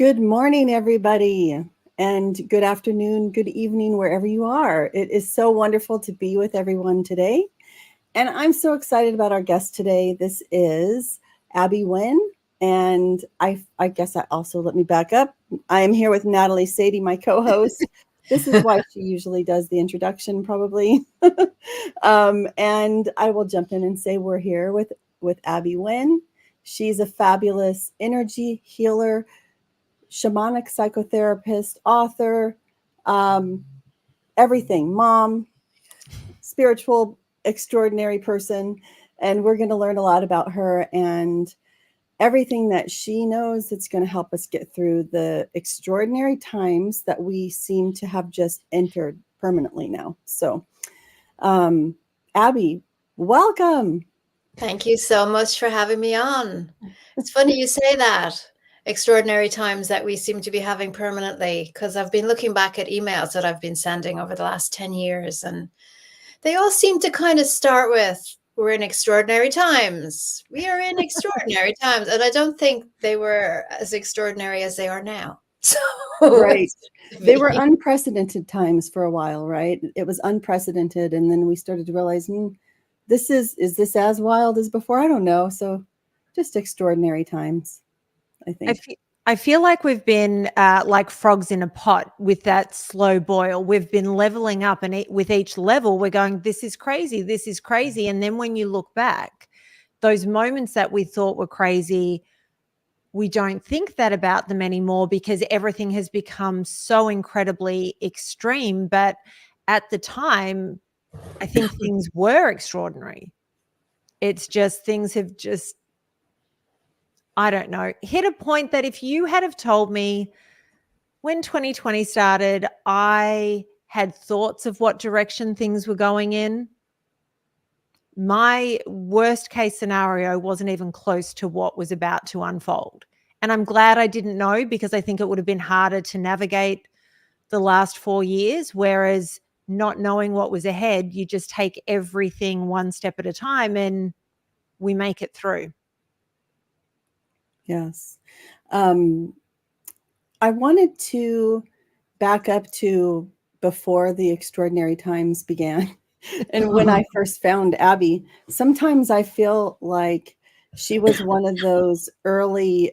Good morning, everybody, and good afternoon, good evening, wherever you are. It is so wonderful to be with everyone today. And I'm so excited about our guest today. This is Abby Wynne. And I guess I also, let me back up. I am here with Natalie Sady, my co-host. This is why she usually does the introduction, probably. And I will jump in and say we're here with Abby Wynne. She's a fabulous energy healer, shamanic psychotherapist, author, everything, mom, spiritual, extraordinary person. And we're going to learn a lot about her and everything that she knows that's going to help us get through the extraordinary times that we seem to have just entered permanently now. So, Abby, welcome. Thank you so much for having me on. It's funny you say that. Extraordinary times that we seem to be having permanently, because I've been looking back at emails that I've been sending over the last 10 years, and they all seem to kind of start with, we're in extraordinary times. We are in extraordinary times. And I don't think they were as extraordinary as they are now. So Right. They were unprecedented times for a while, right? It was unprecedented. And then we started to realize, is this as wild as before? I don't know. So just extraordinary times, I think. I feel like we've been like frogs in a pot with that slow boil. We've been leveling up, and with each level, we're going, this is crazy, this is crazy. And then when you look back, those moments that we thought were crazy, we don't think that about them anymore because everything has become so incredibly extreme. But at the time, I think things were extraordinary. It's just things have just, I don't know, hit a point that if you had have told me when 2020 started, I had thoughts of what direction things were going in, my worst case scenario wasn't even close to what was about to unfold. And I'm glad I didn't know, because I think it would have been harder to navigate the last 4 years, whereas not knowing what was ahead, you just take everything one step at a time and we make it through. Yes. I wanted to back up to before the extraordinary times began. And when I first found Abby, sometimes I feel like she was one of those early,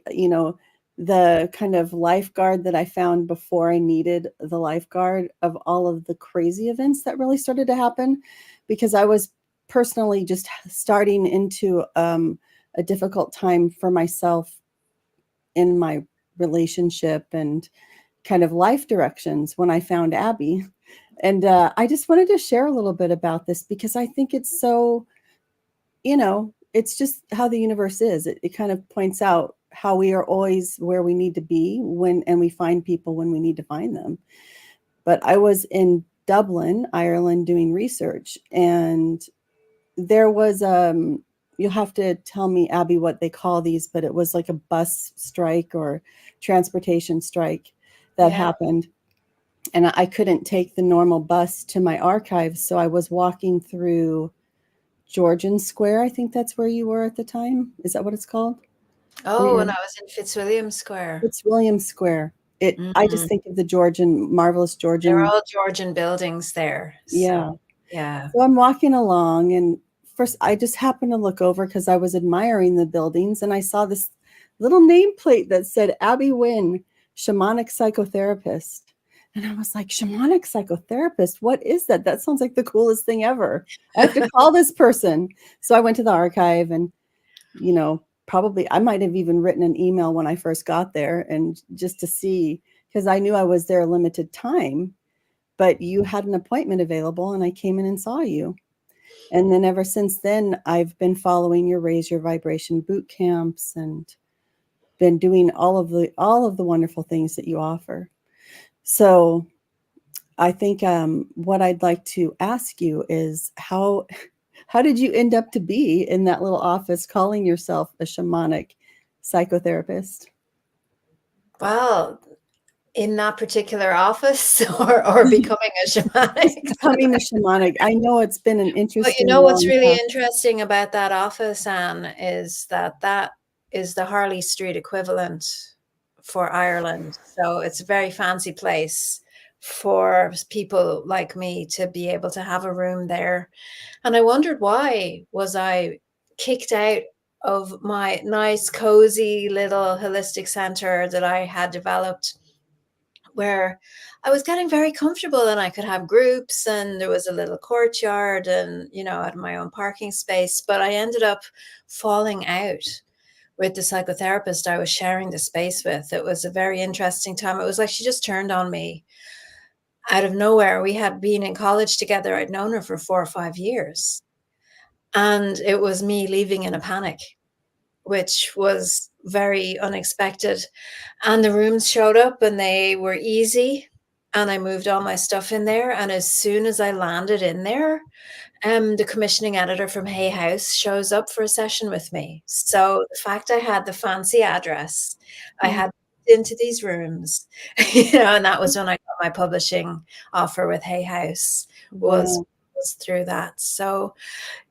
the kind of lifeguard that I found before I needed the lifeguard of all of the crazy events that really started to happen, because I was personally just starting into a difficult time for myself in my relationship and kind of life directions when I found Abby. And I just wanted to share a little bit about this because I think it's so, it's just how the universe is. It kind of points out how we are always where we need to be and we find people when we need to find them. But I was in Dublin, Ireland, doing research, and there was you'll have to tell me, Abby, what they call these, but it was like a bus strike or transportation strike that happened. And I couldn't take the normal bus to my archives. So I was walking through Georgian Square. I think that's where you were at the time. Is that what it's called? Oh, and I was in Fitzwilliam Square. Fitzwilliam Square. I just think of the marvelous Georgian. They're all Georgian buildings there. So, yeah. So I'm walking along, and first I just happened to look over because I was admiring the buildings, and I saw this little nameplate that said Abby Wynne, shamanic psychotherapist. And I was like, shamanic psychotherapist? What is that? That sounds like the coolest thing ever. I have to call this person. So I went to the archive, and, probably I might have even written an email when I first got there, and just to see, because I knew I was there a limited time, but you had an appointment available and I came in and saw you. And then ever since then, I've been following your Raise Your Vibration boot camps and been doing all of the wonderful things that you offer. So I think what I'd like to ask you is how did you end up to be in that little office calling yourself a shamanic psychotherapist? Well, in that particular office or becoming a shamanic? Becoming a shamanic. I know it's been an interesting. But you know what's really interesting about that office, Anne, is that is the Harley Street equivalent for Ireland. So it's a very fancy place for people like me to be able to have a room there. And I wondered, why was I kicked out of my nice, cozy little holistic center that I had developed, where I was getting very comfortable and I could have groups and there was a little courtyard and, you know, I had my own parking space. But I ended up falling out with the psychotherapist I was sharing the space with. It was a very interesting time. It was like she just turned on me out of nowhere. We had been in college together. I'd known her for 4 or 5 years. And it was me leaving in a panic, which was very unexpected. And the rooms showed up and they were easy. And I moved all my stuff in there. And as soon as I landed in there, the commissioning editor from Hay House shows up for a session with me. So the fact I had the fancy address, I had into these rooms, you know, and that was when I got my publishing offer with Hay House, was through that. So,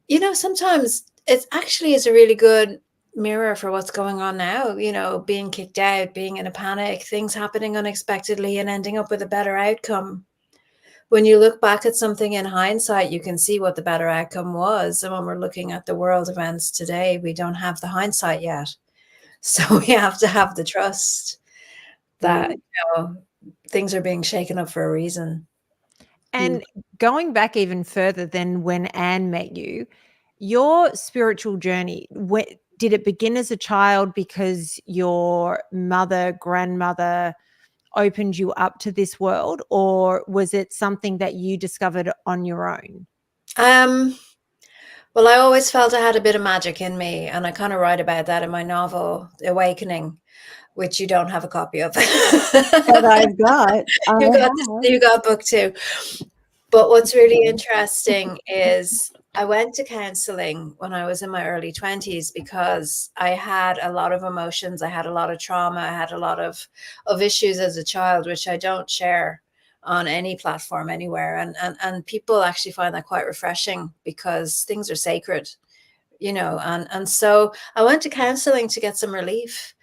you know, sometimes it actually is a really good mirror for what's going on now, you know, being kicked out, being in a panic, things happening unexpectedly and ending up with a better outcome. When you look back at something in hindsight, you can see what the better outcome was. And when we're looking at the world events today, we don't have the hindsight yet. So we have to have the trust that, you know, things are being shaken up for a reason. And going back even further than when Anne met you, your spiritual journey, did it begin as a child because your mother, grandmother opened you up to this world, or was it something that you discovered on your own? Well, I always felt I had a bit of magic in me, and I kind of write about that in my novel, Awakening, which you don't have a copy of. But I've got. You got book 2. But what's really interesting is I went to counseling when I was in my early 20s because I had a lot of emotions. I had a lot of trauma. I had a lot of issues as a child, which I don't share on any platform anywhere. And people actually find that quite refreshing because things are sacred, you know. And so I went to counseling to get some relief.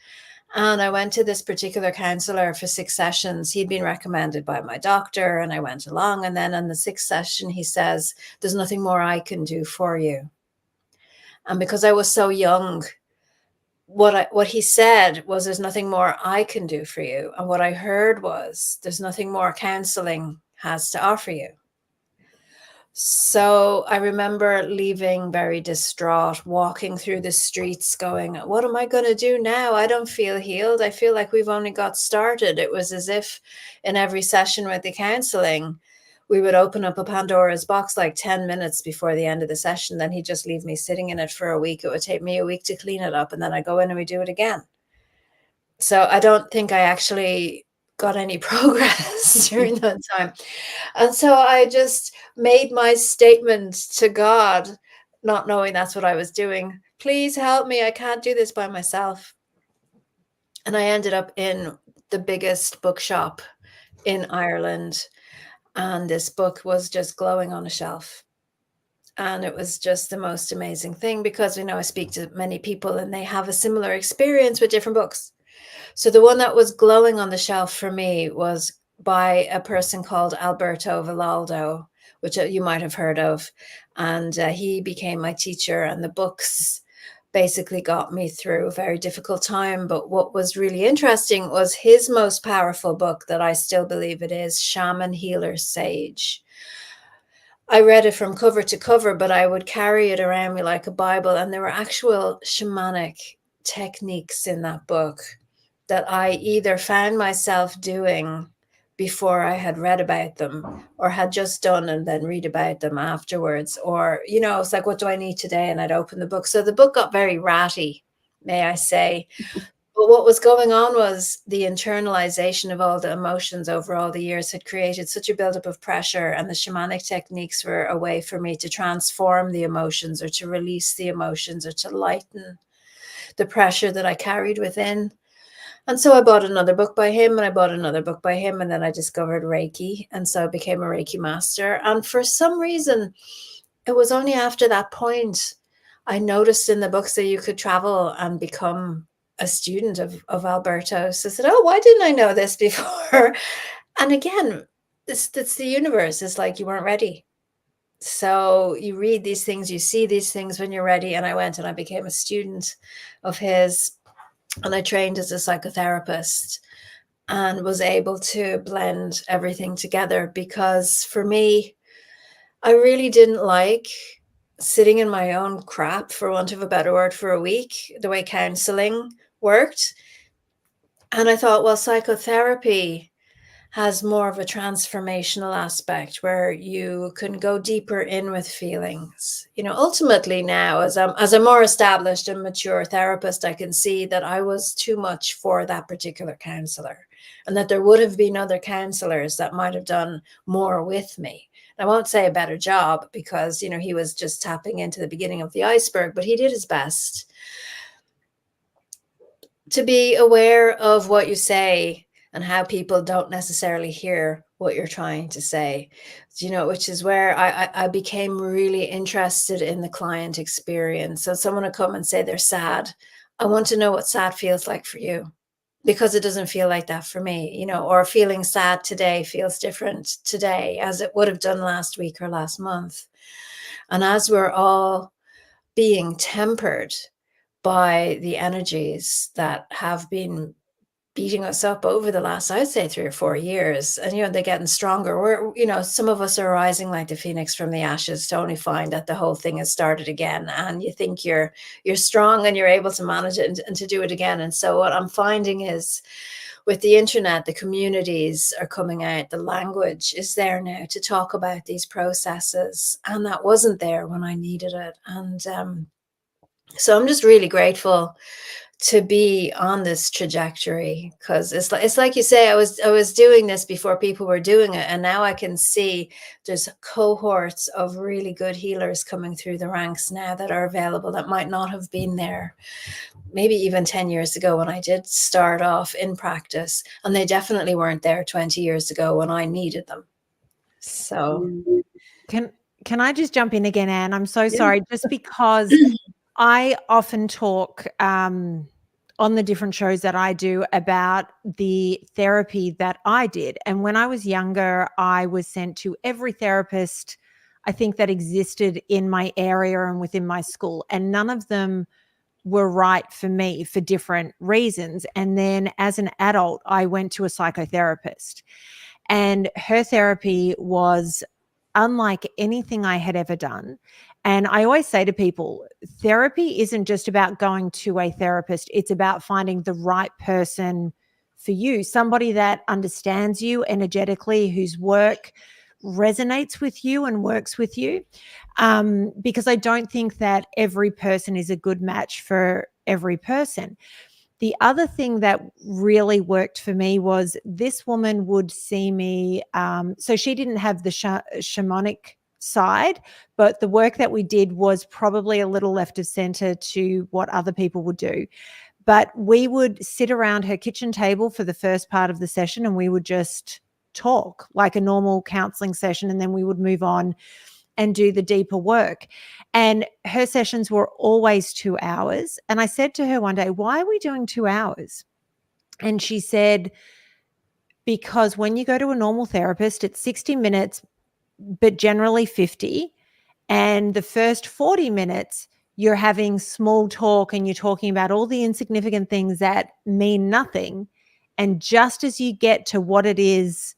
And I went to this particular counselor for 6 sessions. He'd been recommended by my doctor, and I went along. And then on the 6th session, he says, "There's nothing more I can do for you." And because I was so young, what he said was, "There's nothing more I can do for you." And what I heard was, "There's nothing more counseling has to offer you." So I remember leaving very distraught, walking through the streets going, what am I going to do now? I don't feel healed. I feel like we've only got started. It was as if in every session with the counseling, we would open up a Pandora's box like 10 minutes before the end of the session. Then he'd just leave me sitting in it for a week. It would take me a week to clean it up. And then I go in and we do it again. So I don't think I actually got any progress during that time. And so I just made my statement to God, not knowing that's what I was doing. Please help me. I can't do this by myself. And I ended up in the biggest bookshop in Ireland. And this book was just glowing on a shelf. And it was just the most amazing thing because, you know, I speak to many people and they have a similar experience with different books. So the one that was glowing on the shelf for me was by a person called Alberto Villoldo, which you might have heard of. And he became my teacher, and the books basically got me through a very difficult time. But what was really interesting was his most powerful book that I still believe it is, Shaman, Healer, Sage. I read it from cover to cover, but I would carry it around me like a Bible. And there were actual shamanic techniques in that book that I either found myself doing before I had read about them, or had just done and then read about them afterwards. Or, you know, it's like, what do I need today? And I'd open the book. So the book got very ratty, may I say. But what was going on was the internalization of all the emotions over all the years had created such a buildup of pressure, and the shamanic techniques were a way for me to transform the emotions, or to release the emotions, or to lighten the pressure that I carried within. And so I bought another book by him, and I bought another book by him, and then I discovered Reiki, and so I became a Reiki master. And for some reason, it was only after that point I noticed in the books that you could travel and become a student of Alberto's. I said, oh, why didn't I know this before? And again, it's the universe. It's like you weren't ready. So you read these things, you see these things when you're ready. And I went and I became a student of his, and I trained as a psychotherapist and was able to blend everything together, because for me, I really didn't like sitting in my own crap, for want of a better word, for a week, the way counseling worked. And I thought, well, psychotherapy has more of a transformational aspect where you can go deeper in with feelings. You know, ultimately now, as a more established and mature therapist, I can see that I was too much for that particular counselor, and that there would have been other counselors that might have done more with me. I won't say a better job, because, you know, he was just tapping into the beginning of the iceberg, but he did his best to be aware of what you say and how people don't necessarily hear what you're trying to say, you know, which is where I became really interested in the client experience. So someone would come and say they're sad. I want to know what sad feels like for you, because it doesn't feel like that for me, you know, or feeling sad today feels different today as it would have done last week or last month. And as we're all being tempered by the energies that have been beating us up over the last, I'd say, 3 or 4 years, and, you know, they're getting stronger. We're, you know, some of us are rising like the phoenix from the ashes to only find that the whole thing has started again, and you think you're strong and you're able to manage it and to do it again. And so what I'm finding is, with the internet, the communities are coming out, the language is there now to talk about these processes, and that wasn't there when I needed it. And so I'm just really grateful to be on this trajectory, because it's like you say, I was doing this before people were doing it, and now I can see there's cohorts of really good healers coming through the ranks now that are available, that might not have been there maybe even 10 years ago when I did start off in practice, and they definitely weren't there 20 years ago when I needed them. So Can I just jump in again, Anne? I'm so sorry, just because I often talk on the different shows that I do about the therapy that I did. And when I was younger, I was sent to every therapist, I think, that existed in my area and within my school. And none of them were right for me for different reasons. And then as an adult, I went to a psychotherapist, and her therapy was unlike anything I had ever done. And I always say to people, therapy isn't just about going to a therapist. It's about finding the right person for you, somebody that understands you energetically, whose work resonates with you and works with you. Because I don't think that every person is a good match for every person. The other thing that really worked for me was this woman would see me. So she didn't have the shamanic side, but the work that we did was probably a little left of center to what other people would do. But we would sit around her kitchen table for the first part of the session, and we would just talk like a normal counseling session, and then we would move on and do the deeper work. And her sessions were always 2 hours. And I said to her one day, why are we doing 2 hours? And she said, because when you go to a normal therapist, it's 60 minutes, but generally 50. And the first 40 minutes, you're having small talk and you're talking about all the insignificant things that mean nothing. And just as you get to what it is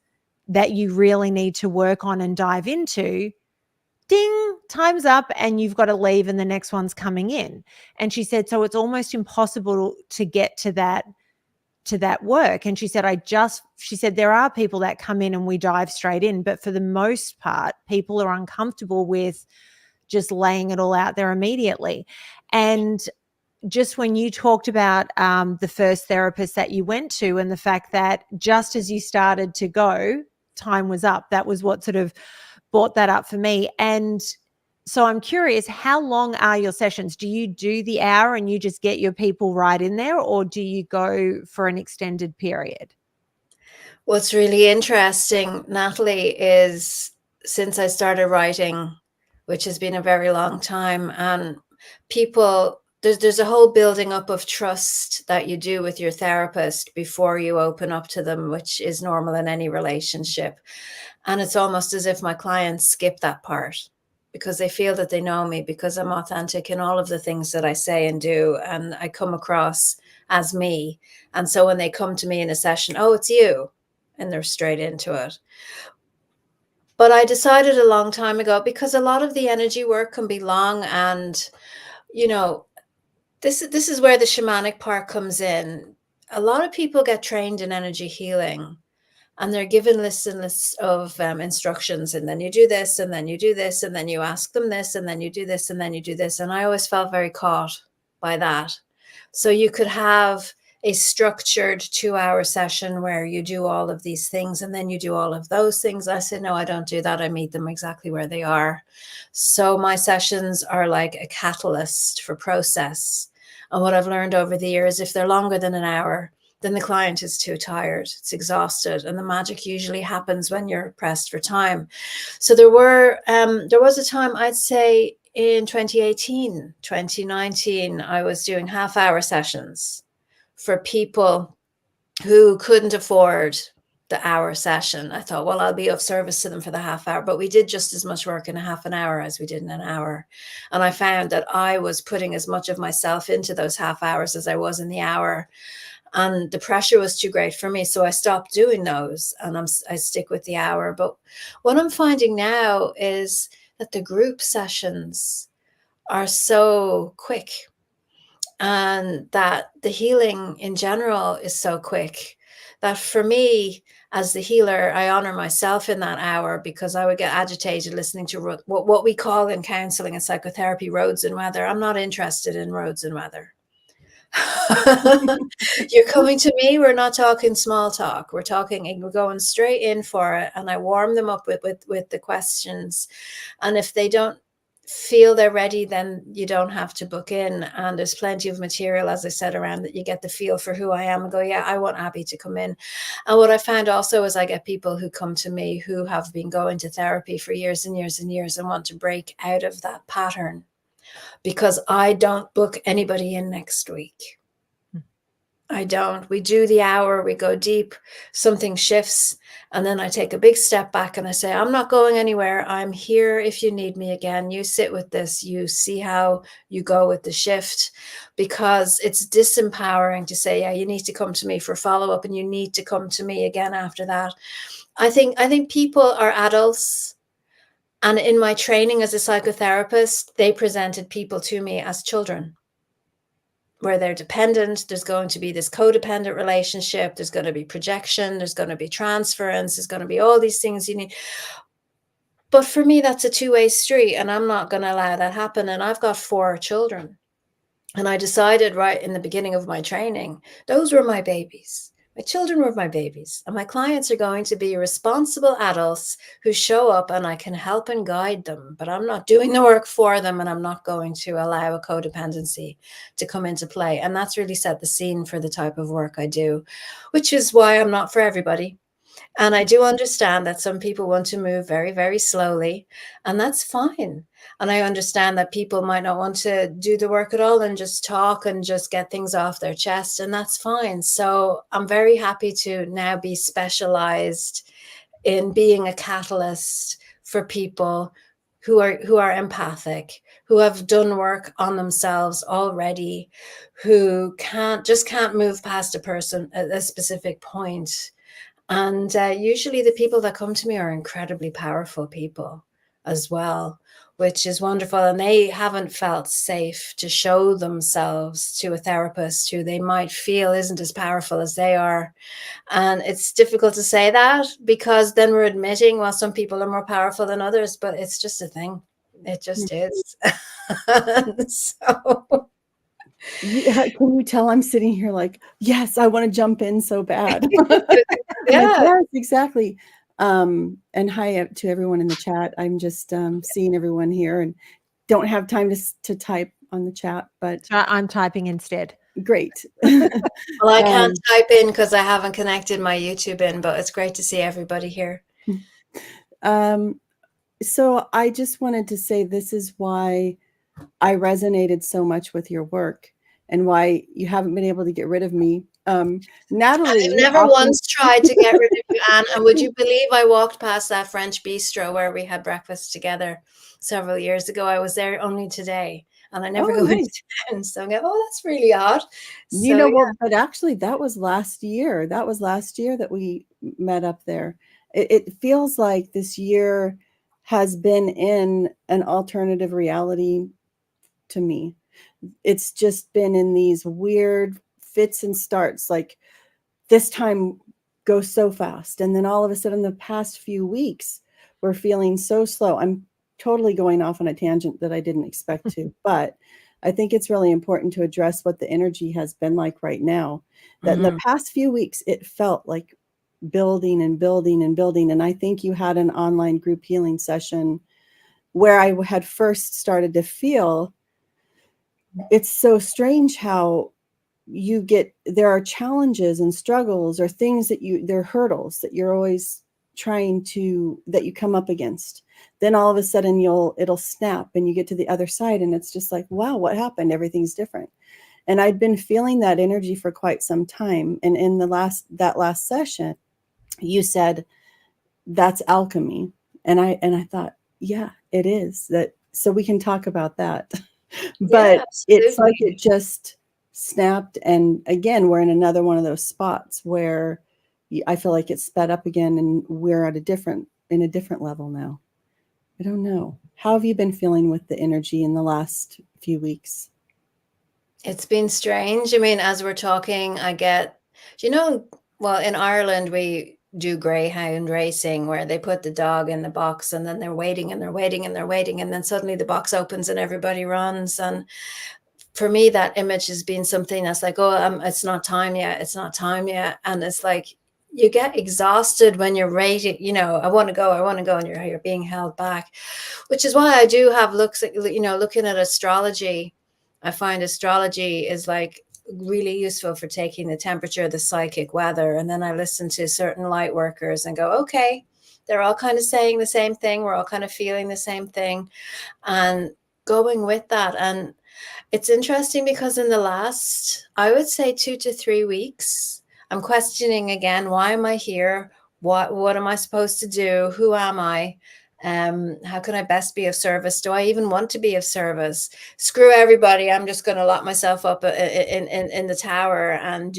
that you really need to work on and dive into, ding, time's up and you've got to leave and the next one's coming in. And she said, so it's almost impossible to get to that work. And she said, there are people that come in and we dive straight in, but for the most part, people are uncomfortable with just laying it all out there immediately. And just when you talked about the first therapist that you went to, and the fact that just as you started to go, time was up, that was what sort of brought that up for me. And so I'm curious, how long are your sessions? Do you do the hour and you just get your people right in there, or do you go for an extended period? What's really interesting, Natalie, is since I started writing, which has been a very long time, and people there's a whole building up of trust that you do with your therapist before you open up to them, which is normal in any relationship. And it's almost as if my clients skip that part because they feel that they know me, because I'm authentic in all of the things that I say and do, and I come across as me. And so when they come to me in a session, oh, it's you, and they're straight into it. But I decided a long time ago, because a lot of the energy work can be long, and this is where the shamanic part comes in. A lot of people get trained in energy healing, and they're given lists and lists of instructions, and then you do this, and then you do this, and then you ask them this, and then you do this, and then you do this. And I always felt very caught by that. So you could have a structured 2-hour session where you do all of these things, and then you do all of those things. I said, no, I don't do that. I meet them exactly where they are. So my sessions are like a catalyst for process. And what I've learned over the years, if they're longer than an hour, then the client is too tired, it's exhausted, and the magic usually happens when you're pressed for time. So there was a time, I'd say in 2018, 2019, I was doing half-hour sessions for people who couldn't afford the hour session. I thought, well, I'll be of service to them for the half hour, but we did just as much work in a half an hour as we did in an hour. And I found that I was putting as much of myself into those half hours as I was in the hour. And the pressure was too great for me. So I stopped doing those, and I stick with the hour. But what I'm finding now is that the group sessions are so quick, and that the healing in general is so quick, that for me as the healer, I honor myself in that hour, because I would get agitated listening to what we call in counseling and psychotherapy roads and weather. I'm not interested in roads and weather. You're coming to me, we're not talking small talk, we're going straight in for it, and I warm them up with the questions. And if they don't feel they're ready, then you don't have to book in. And there's plenty of material, as I said, around that you get the feel for who I am and go, yeah, I want Abby to come in. And what I found also is I get people who come to me who have been going to therapy for years and years and years and want to break out of that pattern, because I don't book anybody in next week. I don't. We do the hour, we go deep, something shifts, and then I take a big step back and I say, I'm not going anywhere. I'm here if you need me again. You sit with this, you see how you go with the shift, because it's disempowering to say, yeah, you need to come to me for follow-up, and you need to come to me again after that. I think people are adults. And in my training as a psychotherapist, they presented people to me as children, where they're dependent. There's going to be this codependent relationship. There's going to be projection. There's going to be transference. There's going to be all these things you need. But for me, that's a two-way street, and I'm not going to allow that happen. And I've got 4 children. And I decided right in the beginning of my training, those were my babies. My children were my babies, and my clients are going to be responsible adults who show up, and I can help and guide them, but I'm not doing the work for them, and I'm not going to allow a codependency to come into play. And that's really set the scene for the type of work I do, which is why I'm not for everybody. And I do understand that some people want to move very, very slowly, and that's fine. And I understand that people might not want to do the work at all and just talk and just get things off their chest, and that's fine. So I'm very happy to now be specialized in being a catalyst for people who are empathic, who have done work on themselves already, who can't move past a person at a specific point. And usually the people that come to me are incredibly powerful people as well, which is wonderful. And they haven't felt safe to show themselves to a therapist who they might feel isn't as powerful as they are. And it's difficult to say that, because then we're admitting, well, some people are more powerful than others, but it's just a thing. It just is. So... Yeah, can you tell I'm sitting here like, yes, I want to jump in so bad. Yeah, like, yes, exactly. And hi to everyone in the chat. I'm just seeing everyone here and don't have time to type on the chat, but I'm typing instead. Great. Well, I can't type in because I haven't connected my YouTube in, but it's great to see everybody here. So I just wanted to say, this is why I resonated so much with your work and why you haven't been able to get rid of me. Natalie, I've never often, once tried to get rid of you, Anne. And would you believe I walked past that French bistro where we had breakfast together several years ago? I was there only today, and I never oh, go into nice. town. So I go, oh, that's really odd. You So know, yeah. well, but actually that was last year. That was last year that we met up there. It feels like this year has been in an alternative reality to me. It's just been in these weird fits and starts. Like this time goes so fast. And then all of a sudden, the past few weeks, we're feeling so slow. I'm totally going off on a tangent that I didn't expect to, but I think it's really important to address what the energy has been like right now. That in the past few weeks, it felt like building and building and building. And I think you had an online group healing session where I had first started to feel it's so strange how you get, there are challenges and struggles or things that they're hurdles that you're always trying to, that you come up against. Then all of a sudden it'll snap and you get to the other side and it's just like, wow, what happened? Everything's different. And I'd been feeling that energy for quite some time. And in that last session, you said, that's alchemy. And I thought, yeah, it is that. So we can talk about that. But Yeah, it's like absolutely. it just snapped. And again, we're in another one of those spots where I feel like it's sped up again and we're at in a different level now. I don't know. How have you been feeling with the energy in the last few weeks? It's been strange. I mean, as we're talking, I get, well, in Ireland, we do greyhound racing where they put the dog in the box and then they're waiting and they're waiting and they're waiting. And then suddenly the box opens and everybody runs. And for me, that image has been something that's like, oh, it's not time yet. It's not time yet. And it's like, you get exhausted when you're rating, I want to go, and you're being held back, which is why I do have looks at, looking at astrology. I find astrology is like really useful for taking the temperature, the psychic weather. And then I listen to certain light workers and go, okay, they're all kind of saying the same thing. We're all kind of feeling the same thing and going with that. And it's interesting because in the last, I would say 2 to 3 weeks, I'm questioning again, why am I here? What am I supposed to do? Who am I? How can I best be of service? Do I even want to be of service? Screw everybody. I'm just going to lock myself up in the tower and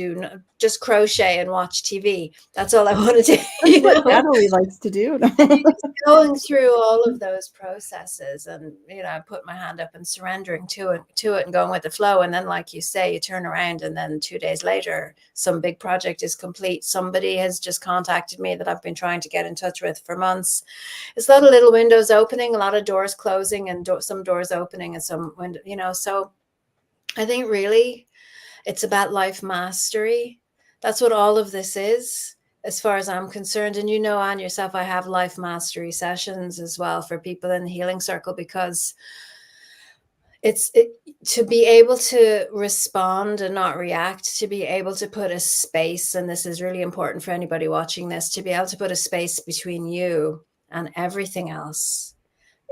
just crochet and watch TV. That's all I want to do. That's what Natalie likes to do. It's going through all of those processes and, I put my hand up and surrendering to it and going with the flow. And then, like you say, you turn around and then 2 days later, some big project is complete. Somebody has just contacted me that I've been trying to get in touch with for months. It's a lot of little windows opening, a lot of doors closing and some doors opening and some window, so I think really it's about life mastery. That's what all of this is, as far as I'm concerned. And Anne, yourself, I have life mastery sessions as well for people in the healing circle, because to be able to respond and not react, to be able to put a space, and this is really important for anybody watching this, to be able to put a space between you and everything else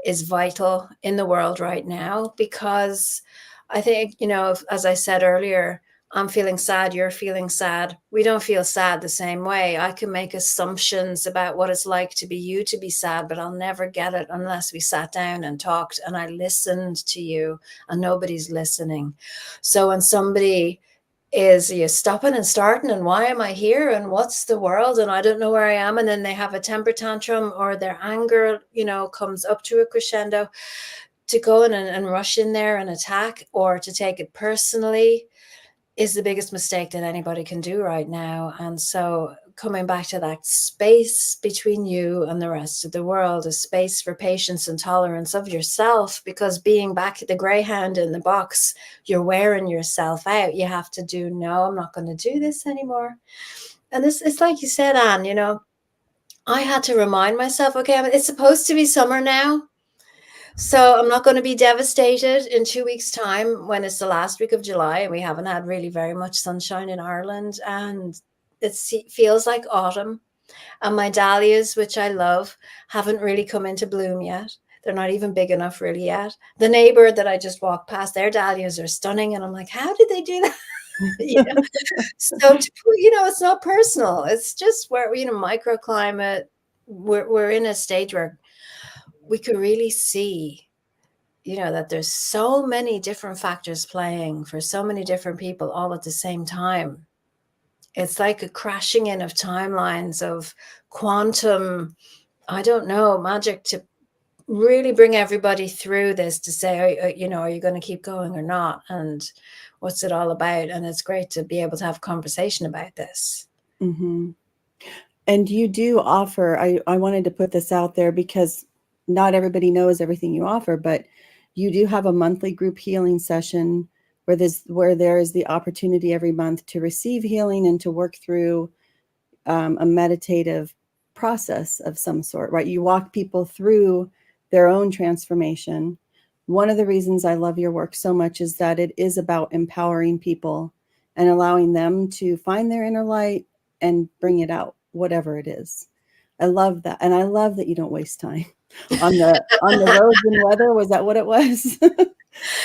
is vital in the world right now. Because I think, as I said earlier, I'm feeling sad, you're feeling sad. We don't feel sad the same way. I can make assumptions about what it's like to be you, to be sad, but I'll never get it unless we sat down and talked and I listened to you, and nobody's listening. So when somebody is you stopping and starting and why am I here and what's the world and I don't know where I am, and then they have a temper tantrum or their anger comes up to a crescendo, to go in and rush in there and attack or to take it personally is the biggest mistake that anybody can do right now. And so coming back to that space between you and the rest of the world, a space for patience and tolerance of yourself, because being back at the greyhound in the box, you're wearing yourself out. You have to do, no, I'm not going to do this anymore. And it's like you said, Anne, I had to remind myself, okay, it's supposed to be summer now. So I'm not going to be devastated in 2 weeks' time when it's the last week of July and we haven't had really very much sunshine in Ireland, and it feels like autumn. And my dahlias, which I love, haven't really come into bloom yet. They're not even big enough really yet. The neighbor that I just walked past, their dahlias are stunning. And I'm like, how did they do that? You know? So, you know, it's not personal. It's just where, you know, microclimate, we're in a stage where we could really see, you know, that there's so many different factors playing for so many different people all at the same time. It's like a crashing in of timelines of quantum, I don't know, magic to really bring everybody through this, to say, you know, are you going to keep going or not? And what's it all about? And it's great to be able to have a conversation about this. Mm-hmm. And you do offer, I wanted to put this out there because not everybody knows everything you offer, but you do have a monthly group healing session where there is the opportunity every month to receive healing and to work through a meditative process of some sort, right? You walk people through their own transformation. One of the reasons I love your work so much is that it is about empowering people and allowing them to find their inner light and bring it out, whatever it is. I love that. And I love that you don't waste time on the roads and weather. Was that what it was?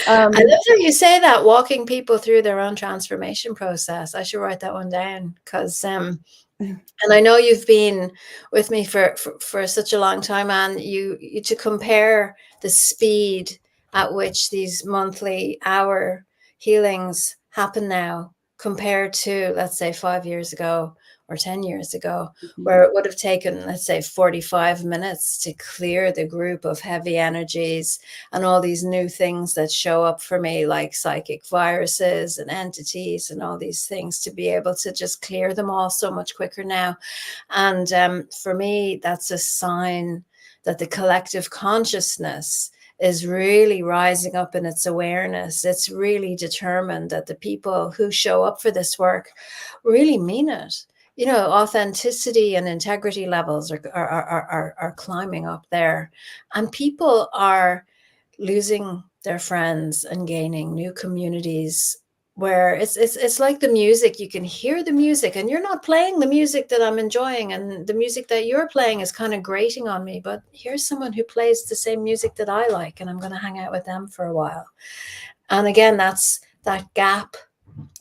I love that you say that, walking people through their own transformation process. I should write that one down, because and I know you've been with me for such a long time, and you to compare the speed at which these monthly hour healings happen now compared to, let's say, 5 years ago or 10 years ago, where it would have taken, let's say, 45 minutes to clear the group of heavy energies and all these new things that show up for me, like psychic viruses and entities and all these things, to be able to just clear them all so much quicker now. And for me, that's a sign that the collective consciousness is really rising up in its awareness. It's really determined that the people who show up for this work really mean it. You know, authenticity and integrity levels are climbing up there, and people are losing their friends and gaining new communities, where it's like the music. You can hear the music, and you're not playing the music that I'm enjoying, and the music that you're playing is kind of grating on me, but here's someone who plays the same music that I like, and I'm going to hang out with them for a while. And again, that's that gap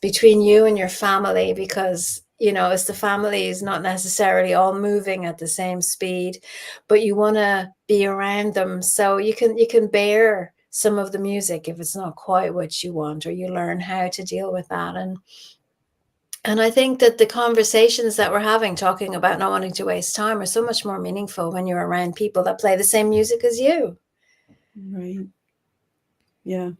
between you and your family, because, you know, as the family is not necessarily all moving at the same speed, but you want to be around them so you can bear some of the music if it's not quite what you want, or you learn how to deal with that. And I think that the conversations that we're having, talking about not wanting to waste time, are so much more meaningful when you're around people that play the same music as you. Right. Yeah.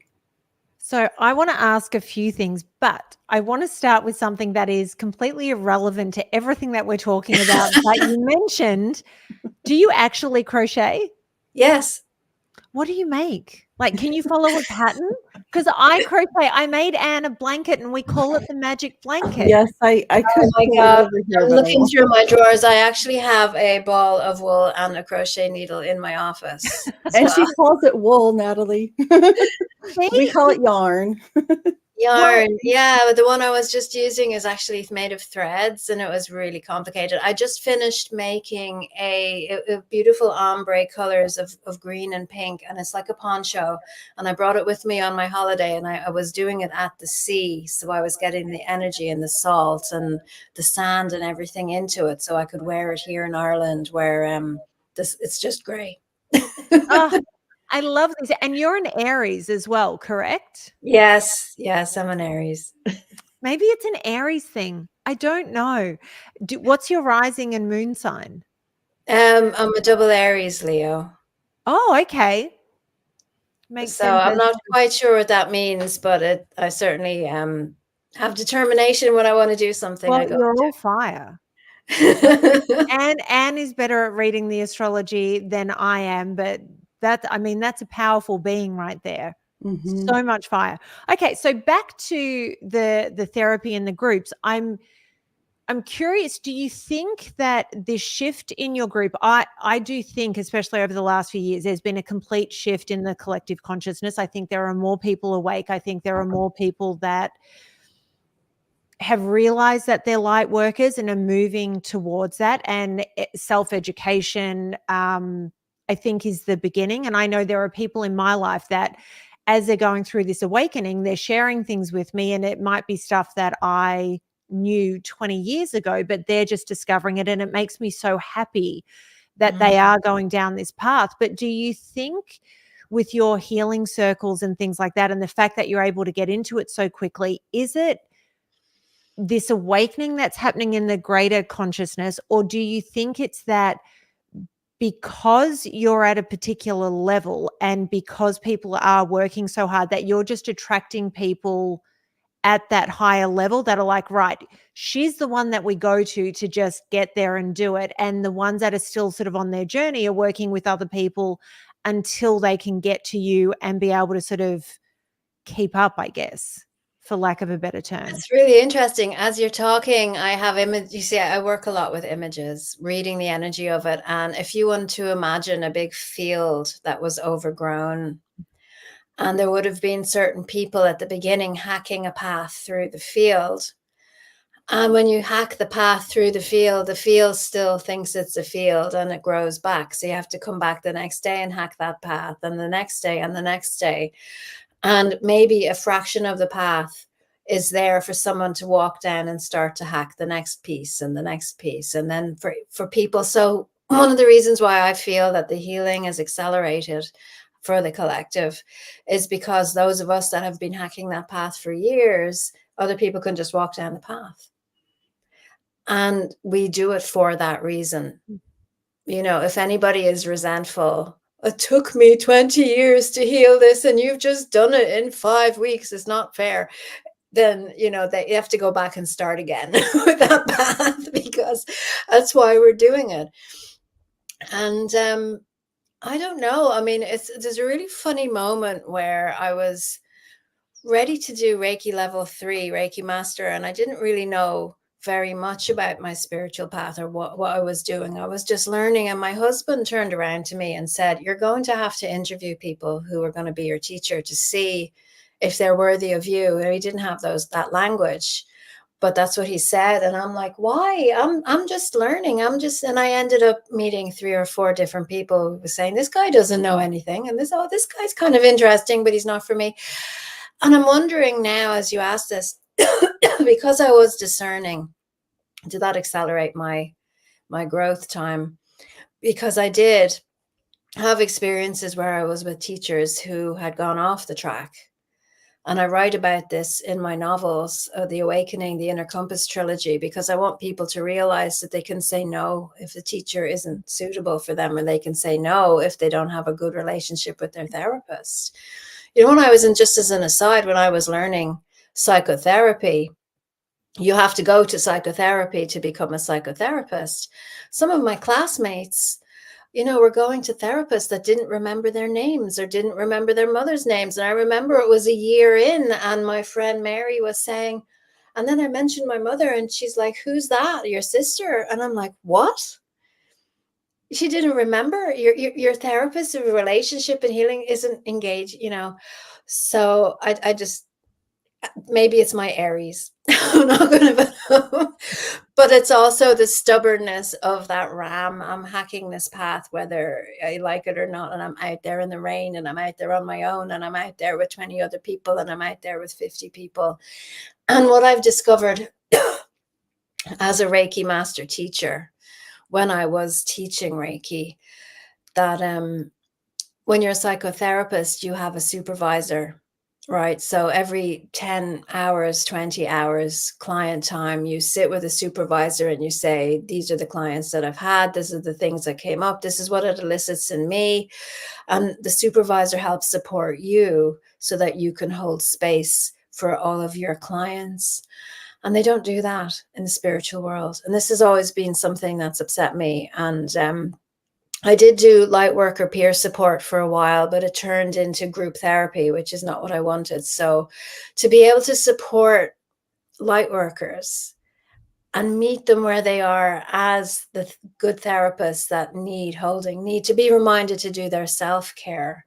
So I want to ask a few things, but I want to start with something that is completely irrelevant to everything that we're talking about. But you mentioned, do you actually crochet? Yes. What do you make? Like, can you follow a pattern? Because I crochet. I made Anne a blanket, and we call it the magic blanket. Yes, I could. Oh my pull it God. over here, I'm but I looking won't. through my drawers. I actually have a ball of wool and a crochet needle in my office. And So, she calls it wool, Natalie. We call it yarn. yarn. Yeah, but the one I was just using is actually made of threads, and it was really complicated. I just finished making a beautiful ombre colors of green and pink, and it's like a poncho. And I brought it with me on my holiday, and I was doing it at the sea. So I was getting the energy and the salt and the sand and everything into it, so I could wear it here in Ireland, where it's just grey. Oh, I love this. And you're an Aries as well, correct? Yes, I'm an Aries. Maybe it's an Aries thing. I don't know. What's your rising and moon sign? I'm a double Aries, Leo. Oh, okay. Makes So sense. I'm not quite sure what that means, but I certainly have determination when I want to do something. Well, I go. you're all fire. And Anne is better at reading the astrology than I am, but that's a powerful being right there. Mm-hmm. So much fire. Okay, so back to the therapy and the groups. I'm curious, do you think that this shift in your group, I do think, especially over the last few years, there's been a complete shift in the collective consciousness. I think there are more people awake. I think there are more people that have realized that they're light workers and are moving towards that, and self-education, I think is the beginning. And I know there are people in my life that as they're going through this awakening, they're sharing things with me, and it might be stuff that I knew 20 years ago, but they're just discovering it. And it makes me so happy that they are going down this path. But do you think with your healing circles and things like that, and the fact that you're able to get into it so quickly, is it this awakening that's happening in the greater consciousness, or do you think it's that because you're at a particular level and because people are working so hard that you're just attracting people at that higher level that are like, right, she's the one that we go to just get there and do it, and the ones that are still sort of on their journey are working with other people until they can get to you and be able to sort of keep up, I guess, for lack of a better term? It's really interesting. As you're talking, I have image. You see, I work a lot with images, reading the energy of it. And if you want to imagine a big field that was overgrown, and there would have been certain people at the beginning hacking a path through the field. And when you hack the path through the field still thinks it's a field and it grows back. So you have to come back the next day and hack that path, and the next day and the next day. And maybe a fraction of the path is there for someone to walk down and start to hack the next piece and the next piece. And then for people. So one of the reasons why I feel that the healing is accelerated for the collective is because those of us that have been hacking that path for years, other people can just walk down the path. And we do it for that reason. You know, if anybody is resentful, it took me 20 years to heal this and you've just done it in 5 weeks, it's not fair. Then, you know, they have to go back and start again with that path, because that's why we're doing it. And I don't know. I mean, there's a really funny moment where I was ready to do Reiki level 3, Reiki master, and I didn't really know very much about my spiritual path or what I was doing. I was just learning. And my husband turned around to me and said, you're going to have to interview people who are going to be your teacher to see if they're worthy of you. And he didn't have that language, but that's what he said. And I'm like, why? I'm just learning. And I ended up meeting 3 or 4 different people who were saying, this guy doesn't know anything. And this guy's kind of interesting, but he's not for me. And I'm wondering now, as you asked this, because I was discerning, did that accelerate my growth time? Because I did have experiences where I was with teachers who had gone off the track. And I write about this in my novels, The Awakening, the Inner Compass trilogy, because I want people to realize that they can say no if the teacher isn't suitable for them, or they can say no if they don't have a good relationship with their therapist. You know, when I was just as an aside, when I was learning psychotherapy, you have to go to psychotherapy to become a psychotherapist. Some of my classmates, you know, were going to therapists that didn't remember their names or didn't remember their mother's names. And I remember it was a year in, and my friend Mary was saying, and then I mentioned my mother, and she's like, who's that? Your sister? And I'm like, what? She didn't remember? Your therapist of a relationship and healing isn't engaged, you know? So I just, maybe it's my Aries. I'm not going to, but it's also the stubbornness of that ram. I'm hacking this path, whether I like it or not. And I'm out there in the rain, and I'm out there on my own, and I'm out there with 20 other people, and I'm out there with 50 people. And what I've discovered as a Reiki master teacher, when I was teaching Reiki, that when you're a psychotherapist, you have a supervisor, right? So every 10 hours, 20 hours client time, you sit with a supervisor and you say, these are the clients that I've had. These are the things that came up. This is what it elicits in me. And the supervisor helps support you so that you can hold space for all of your clients. And they don't do that in the spiritual world. And this has always been something that's upset me. And I did do light work or peer support for a while, but it turned into group therapy, which is not what I wanted. So to be able to support light workers and meet them where they are as the good therapists that need holding, need to be reminded to do their self-care,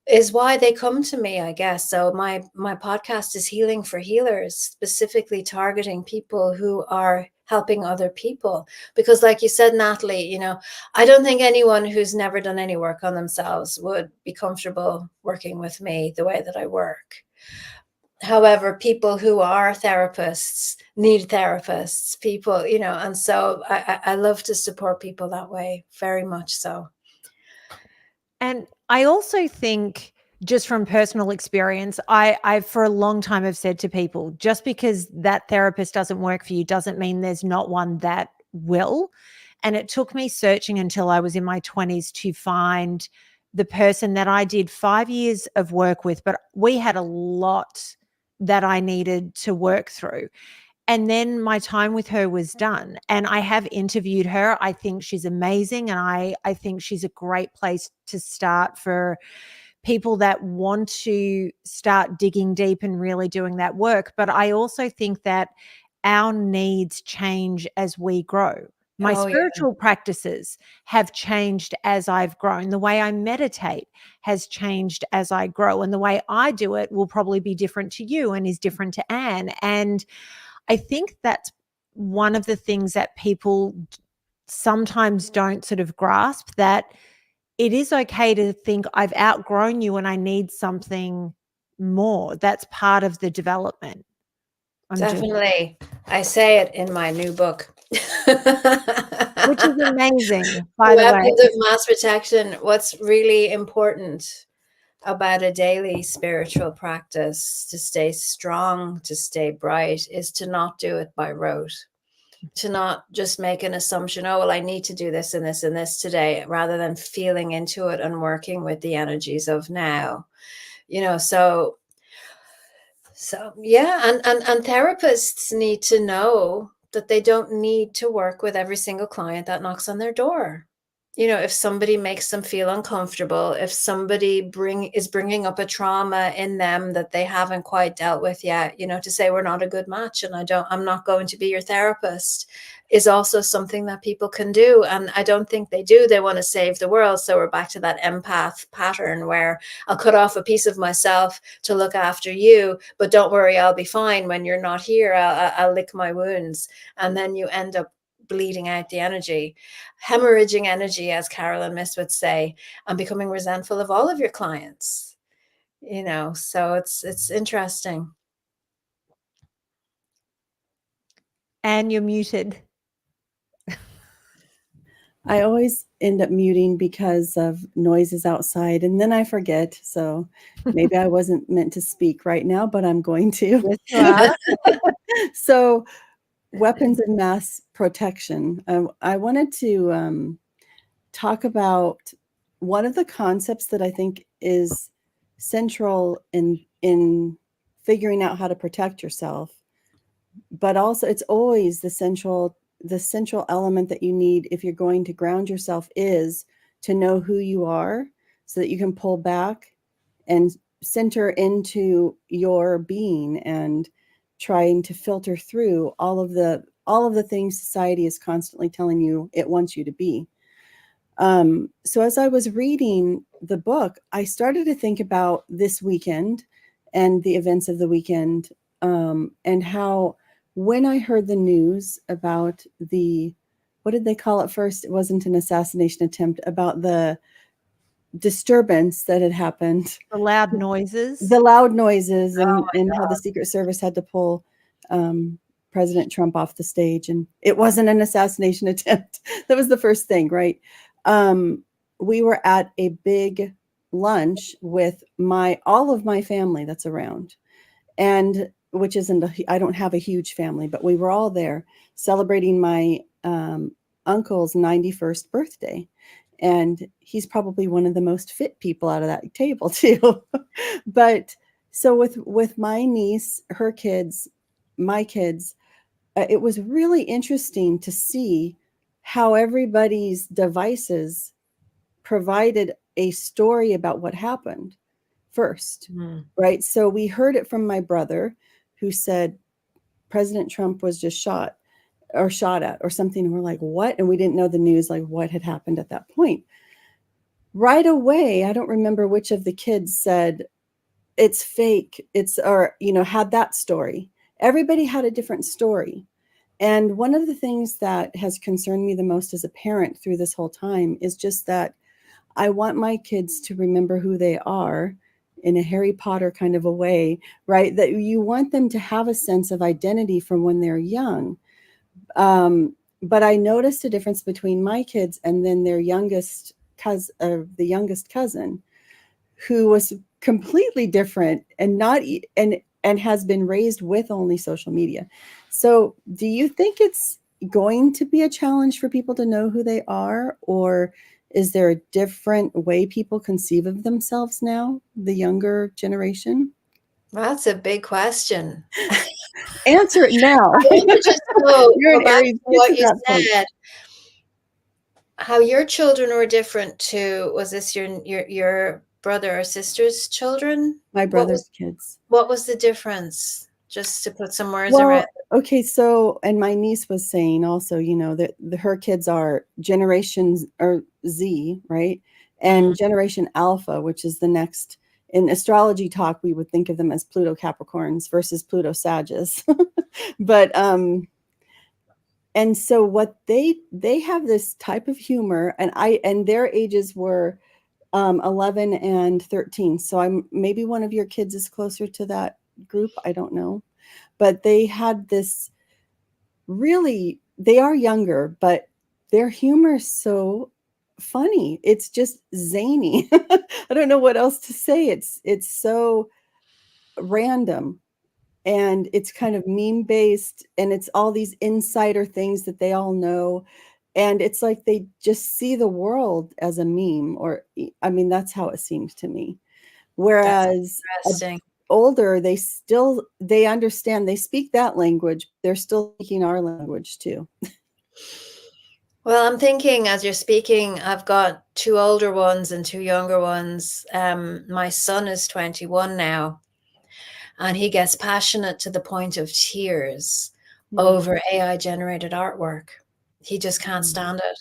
is why they come to me, I guess. So my podcast is Healing for Healers, specifically targeting people who helping other people. Because like you said, Natalie, you know, I don't think anyone who's never done any work on themselves would be comfortable working with me the way that I work. However, people who are therapists need therapists, people, you know, and so I love to support people that way, very much so. And I also think, just from personal experience, I for a long time have said to people, just because that therapist doesn't work for you doesn't mean there's not one that will. And it took me searching until I was in my 20s to find the person that I did 5 years of work with, but we had a lot that I needed to work through. And then my time with her was done. And I have interviewed her. I think she's amazing. And I think she's a great place to start for people that want to start digging deep and really doing that work. But I also think that our needs change as we grow. My Oh, yeah. spiritual practices have changed as I've grown. The way I meditate has changed as I grow. And the way I do it will probably be different to you and is different to Anne. And I think that's one of the things that people sometimes don't sort of grasp, that it is okay to think I've outgrown you and I need something more. That's part of the development. Definitely. I say it in my new book. Which is amazing, by the way. Weapons of Mass Protection. What's really important about a daily spiritual practice to stay strong, to stay bright, is to not do it by rote. To not just make an assumption, oh, well, I need to do this and this and this today, rather than feeling into it and working with the energies of now. You know, so yeah, and therapists need to know that they don't need to work with every single client that knocks on their door. You know, if somebody makes them feel uncomfortable, if somebody is bringing up a trauma in them that they haven't quite dealt with yet, you know, to say we're not a good match and I'm not going to be your therapist, is also something that people can do. And I don't think they do. They want to save the world. So we're back to that empath pattern where I'll cut off a piece of myself to look after you, but don't worry, I'll be fine when you're not here. I'll lick my wounds. And then you end up bleeding out the energy, hemorrhaging energy, as Carolyn Myss would say, and becoming resentful of all of your clients. You know, so it's interesting. And you're muted. I always end up muting because of noises outside, and then I forget. So maybe I wasn't meant to speak right now, but I'm going to. Yes, you are. So, weapons of mass protection. I wanted to talk about one of the concepts that I think is central in figuring out how to protect yourself, but also it's always the central element that you need if you're going to ground yourself, is to know who you are so that you can pull back and center into your being and trying to filter through all of the things society is constantly telling you it wants you to be. So as I was reading the book, I started to think about this weekend and the events of the weekend, and how when I heard the news about what did they call it first? It wasn't an assassination attempt, about the disturbance that had happened. The loud noises. And how the Secret Service had to pull President Trump off the stage, and it wasn't an assassination attempt. That was the first thing, right? We were at a big lunch with all of my family that's around, and which isn't I don't have a huge family, but we were all there celebrating my uncle's 91st birthday. And he's probably one of the most fit people out of that table too. But so with my niece, her kids, my kids, it was really interesting to see how everybody's devices provided a story about what happened first, right? So we heard it from my brother, who said President Trump was just shot at or something. And we're like, what? And we didn't know the news, like what had happened at that point. Right away, I don't remember which of the kids said it's fake, had that story. Everybody had a different story. And one of the things that has concerned me the most as a parent through this whole time is just that I want my kids to remember who they are in a Harry Potter kind of a way, right? That you want them to have a sense of identity from when they're young. But I noticed a difference between my kids and then their youngest cousin, the youngest cousin, who was completely different and not and has been raised with only social media. So do you think it's going to be a challenge for people to know who they are, or is there a different way people conceive of themselves now, the younger generation? That's a big question. Answer it now. I want to just You're go an back Aries. to Get what to you that point. said. How your children were different to, was this your brother or sister's children? My brother's kids. What was the difference? Just to put some words Well, around. okay, so, and my niece was saying also, you know, that her kids are generations or Z, right? And generation Alpha, which is the next, in astrology talk, we would think of them as Pluto Capricorns versus Pluto Sagittarius. But and so what they have this type of humor, and their ages were 11 and 13. So I'm maybe one of your kids is closer to that group, I don't know. But they had this really, they are younger, but their humor is so funny. It's just zany. I don't know what else to say. It's so random, and it's kind of meme based, and it's all these insider things that they all know, and it's like they just see the world as a meme, or I mean, that's how it seemed to me. Whereas Interesting. older, they understand, they speak that language, they're still speaking our language too. Well, I'm thinking as you're speaking, I've got 2 older ones and 2 younger ones. My son is 21 now, and he gets passionate to the point of tears over AI generated artwork. He just can't stand it.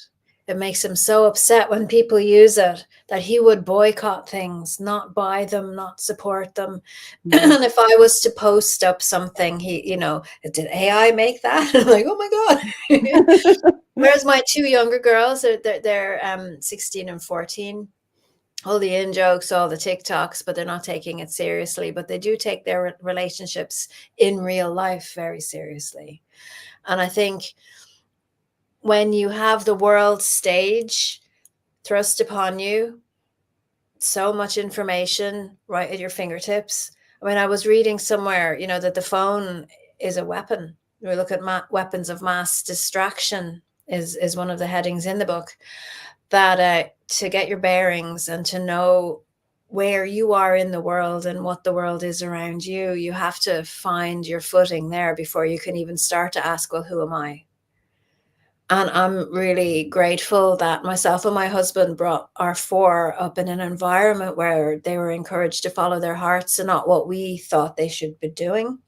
It makes him so upset when people use it that he would boycott things, not buy them, not support them. And if I was to post up something, he, did AI make that? I'm like, oh my God. Whereas my 2 younger girls, they're 16 and 14. All the in jokes, all the TikToks, but they're not taking it seriously. But they do take their relationships in real life very seriously. And I think when you have the world stage thrust upon you, so much information right at your fingertips. I mean, I was reading somewhere, that the phone is a weapon. We look at weapons of mass distraction is one of the headings in the book, that to get your bearings and to know where you are in the world and what the world is around you, you have to find your footing there before you can even start to ask, well, who am I? And I'm really grateful that myself and my husband brought our 4 up in an environment where they were encouraged to follow their hearts and not what we thought they should be doing.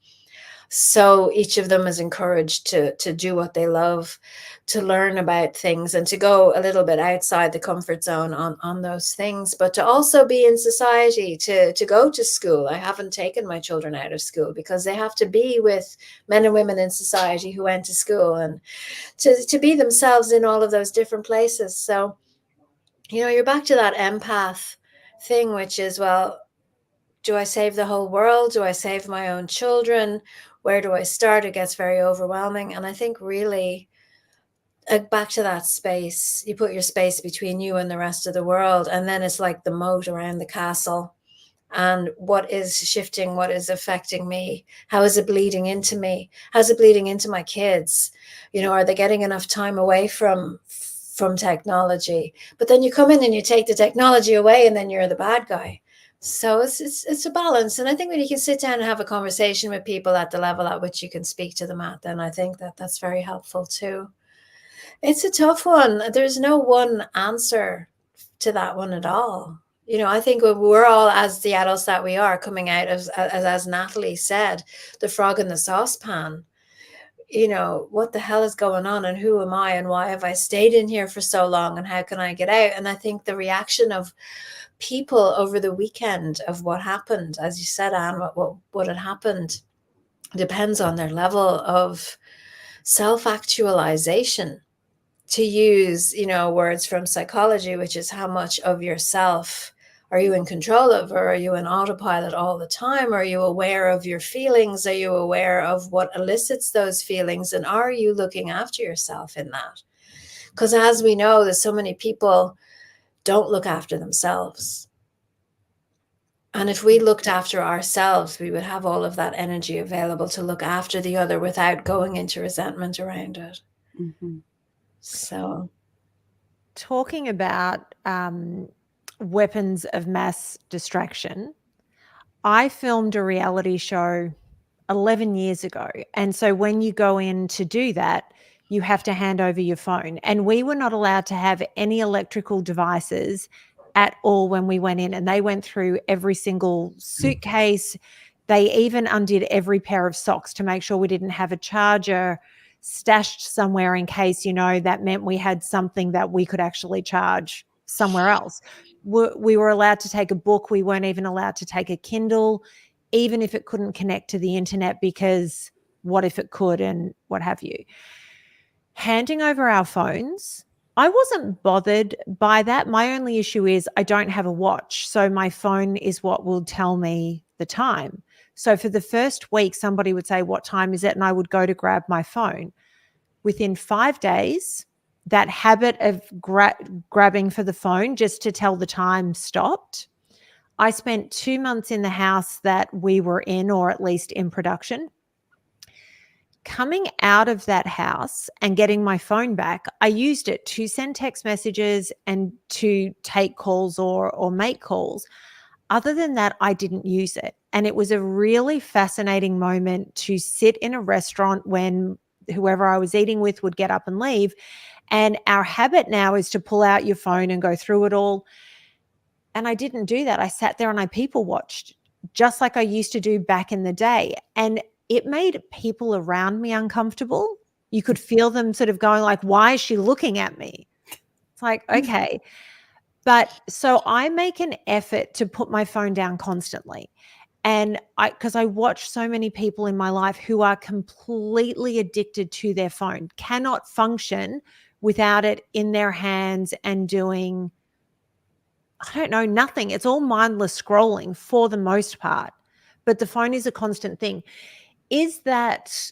So each of them is encouraged to do what they love, to learn about things and to go a little bit outside the comfort zone on those things, but to also be in society, to go to school. I haven't taken my children out of school because they have to be with men and women in society who went to school and to be themselves in all of those different places. So, you're back to that empath thing, which is, well, do I save the whole world? Do I save my own children? Where do I start? It gets very overwhelming. And I think really back to that space, you put your space between you and the rest of the world. And then it's like the moat around the castle. And what is shifting? What is affecting me? How is it bleeding into me? How's it bleeding into my kids? Are they getting enough time away from technology? But then you come in and you take the technology away and then you're the bad guy. So it's a balance. And I think when you can sit down and have a conversation with people at the level at which you can speak to them at, then I think that's very helpful too. It's a tough one. There's no one answer to that one at all. I think we're all, as the adults that we are, coming out as Natalie said, the frog in the saucepan. What the hell is going on, and who am I, and why have I stayed in here for so long, and how can I get out? And I think the reaction of people over the weekend of what happened, as you said, Anne, what had happened, depends on their level of self-actualization, to use, words from psychology, which is how much of yourself are you in control of, or are you in autopilot all the time? Are you aware of your feelings? Are you aware of what elicits those feelings? And are you looking after yourself in that? Because as we know, there's so many people don't look after themselves. And if we looked after ourselves, we would have all of that energy available to look after the other without going into resentment around it. Mm-hmm. So, talking about weapons of mass distraction, I filmed a reality show 11 years ago. And so when you go in to do that, you have to hand over your phone. And we were not allowed to have any electrical devices at all when we went in. And they went through every single suitcase. They even undid every pair of socks to make sure we didn't have a charger stashed somewhere in case, that meant we had something that we could actually charge somewhere else. We were allowed to take a book. We weren't even allowed to take a Kindle, even if it couldn't connect to the internet, because what if it could, and what have you. Handing over our phones, I wasn't bothered by that. My only issue is I don't have a watch. So my phone is what will tell me the time. So for the first week, somebody would say, "What time is it?" And I would go to grab my phone. Within 5 days, that habit of grabbing for the phone just to tell the time stopped. I spent 2 months in the house that we were in, or at least in production. Coming out of that house and getting my phone back, I used it to send text messages and to take calls or make calls. Other than that, I didn't use it. And it was a really fascinating moment to sit in a restaurant when whoever I was eating with would get up and leave. And our habit now is to pull out your phone and go through it all. And I didn't do that. I sat there and I people watched, just like I used to do back in the day. And it made people around me uncomfortable. You could feel them sort of going like, "Why is she looking at me?" It's like, okay. But so I make an effort to put my phone down constantly. And because I watch so many people in my life who are completely addicted to their phone, cannot function without it in their hands and doing, I don't know, nothing. It's all mindless scrolling for the most part, but the phone is a constant thing. Is that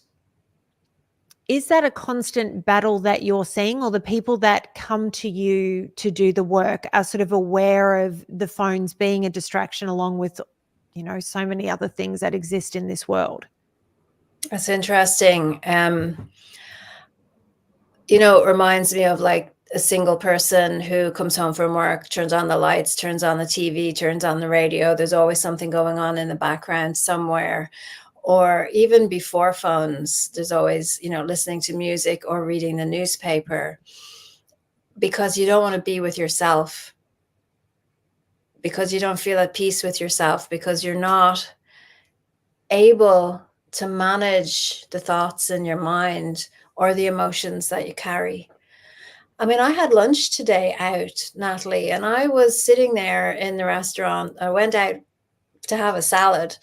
a constant battle that you're seeing, or the people that come to you to do the work are sort of aware of the phones being a distraction along with, so many other things that exist in this world? that's interesting. It reminds me of like a single person who comes home from work, turns on the lights, turns on the TV, turns on the radio. There's always something going on in the background somewhere. Or even before phones, there's always, listening to music or reading the newspaper, because you don't want to be with yourself, because you don't feel at peace with yourself, because you're not able to manage the thoughts in your mind or the emotions that you carry. I mean, I had lunch today out, Natalie, and I was sitting there in the restaurant. I went out to have a salad,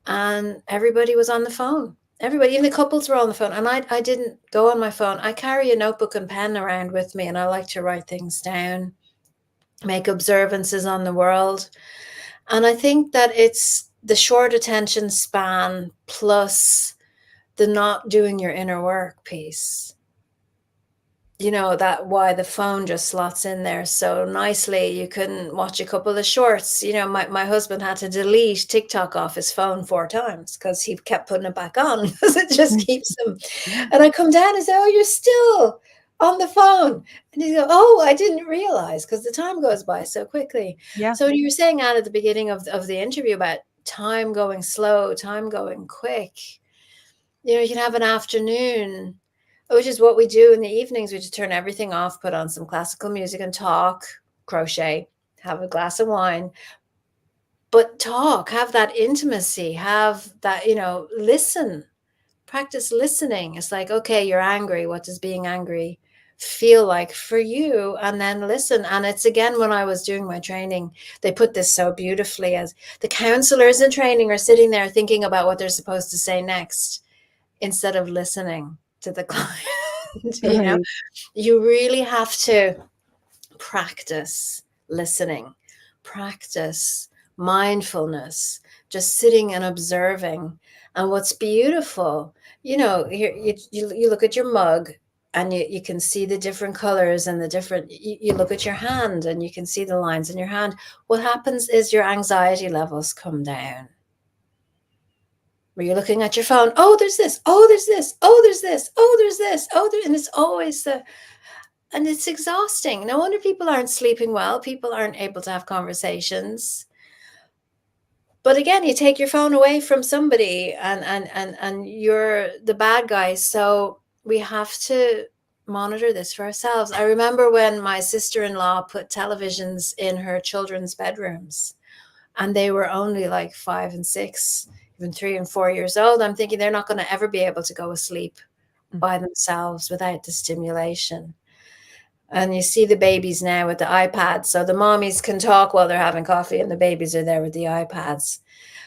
and everybody was on the phone. Everybody, even the couples, were on the phone. And I didn't go on my phone. I carry a notebook and pen around with me, and I like to write things down, make observances on the world. And I think that it's the short attention span plus the not doing your inner work piece. That why the phone just slots in there so nicely. You can watch a couple of shorts. My husband had to delete TikTok off his phone 4 times because he kept putting it back on, because it just keeps him. And I come down and say, "Oh, you're still on the phone." And he's go, "Oh, I didn't realize," because the time goes by so quickly. Yeah. So when you were saying, Anne, at the beginning of the interview about time going slow, time going quick, you can have an afternoon, which is what we do in the evenings. We just turn everything off, put on some classical music and talk, crochet, have a glass of wine, but talk, have that intimacy, have that, listen, practice listening. It's like, okay, you're angry. What does being angry feel like for you? And then listen. And it's, again, when I was doing my training, they put this so beautifully, as the counselors in training are sitting there thinking about what they're supposed to say next, instead of listening to the client. Right. You really have to practice listening, practice mindfulness, just sitting and observing. And what's beautiful, here you look at your mug, and you can see the different colors and the different, you look at your hand and you can see the lines in your hand. What happens is your anxiety levels come down. Where you're looking at your phone, oh, there's this, oh, there's this, oh, there's this, oh, there's this, oh, there, and it's always and it's exhausting. No wonder people aren't sleeping well. People aren't able to have conversations. But again, you take your phone away from somebody, and you're the bad guy. So we have to monitor this for ourselves. I remember when my sister-in-law put televisions in her children's bedrooms, and they were only like 5 and 6, even 3 and 4 years old. I'm thinking they're not going to ever be able to go asleep by themselves without the stimulation. And you see the babies now with the iPads. So the mommies can talk while they're having coffee, and the babies are there with the iPads.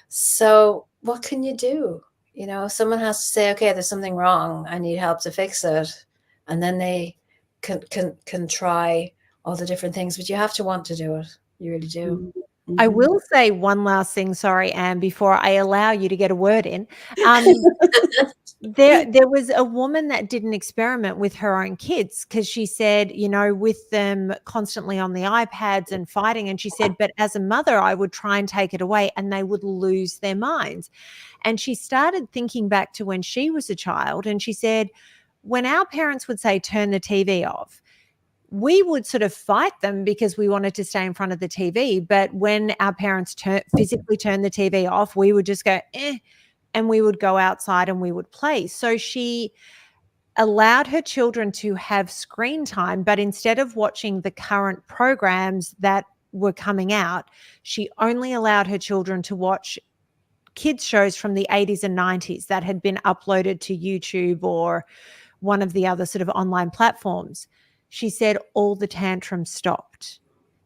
So what can you do? Someone has to say, okay, there's something wrong. I need help to fix it. And then they can try all the different things, but you have to want to do it. You really do. I will say one last thing, sorry, Anne, before I allow you to get a word in. There was a woman that did an experiment with her own kids, because she said, with them constantly on the iPads and fighting, and she said, but as a mother, I would try and take it away and they would lose their minds. And she started thinking back to when she was a child, and she said, when our parents would say, turn the TV off, we would sort of fight them because we wanted to stay in front of the TV. But when our parents physically turned the TV off, we would just go, and we would go outside and we would play. So she allowed her children to have screen time, but instead of watching the current programs that were coming out, she only allowed her children to watch kids shows from the 80s and 90s that had been uploaded to YouTube or one of the other sort of online platforms. She said all the tantrums stopped.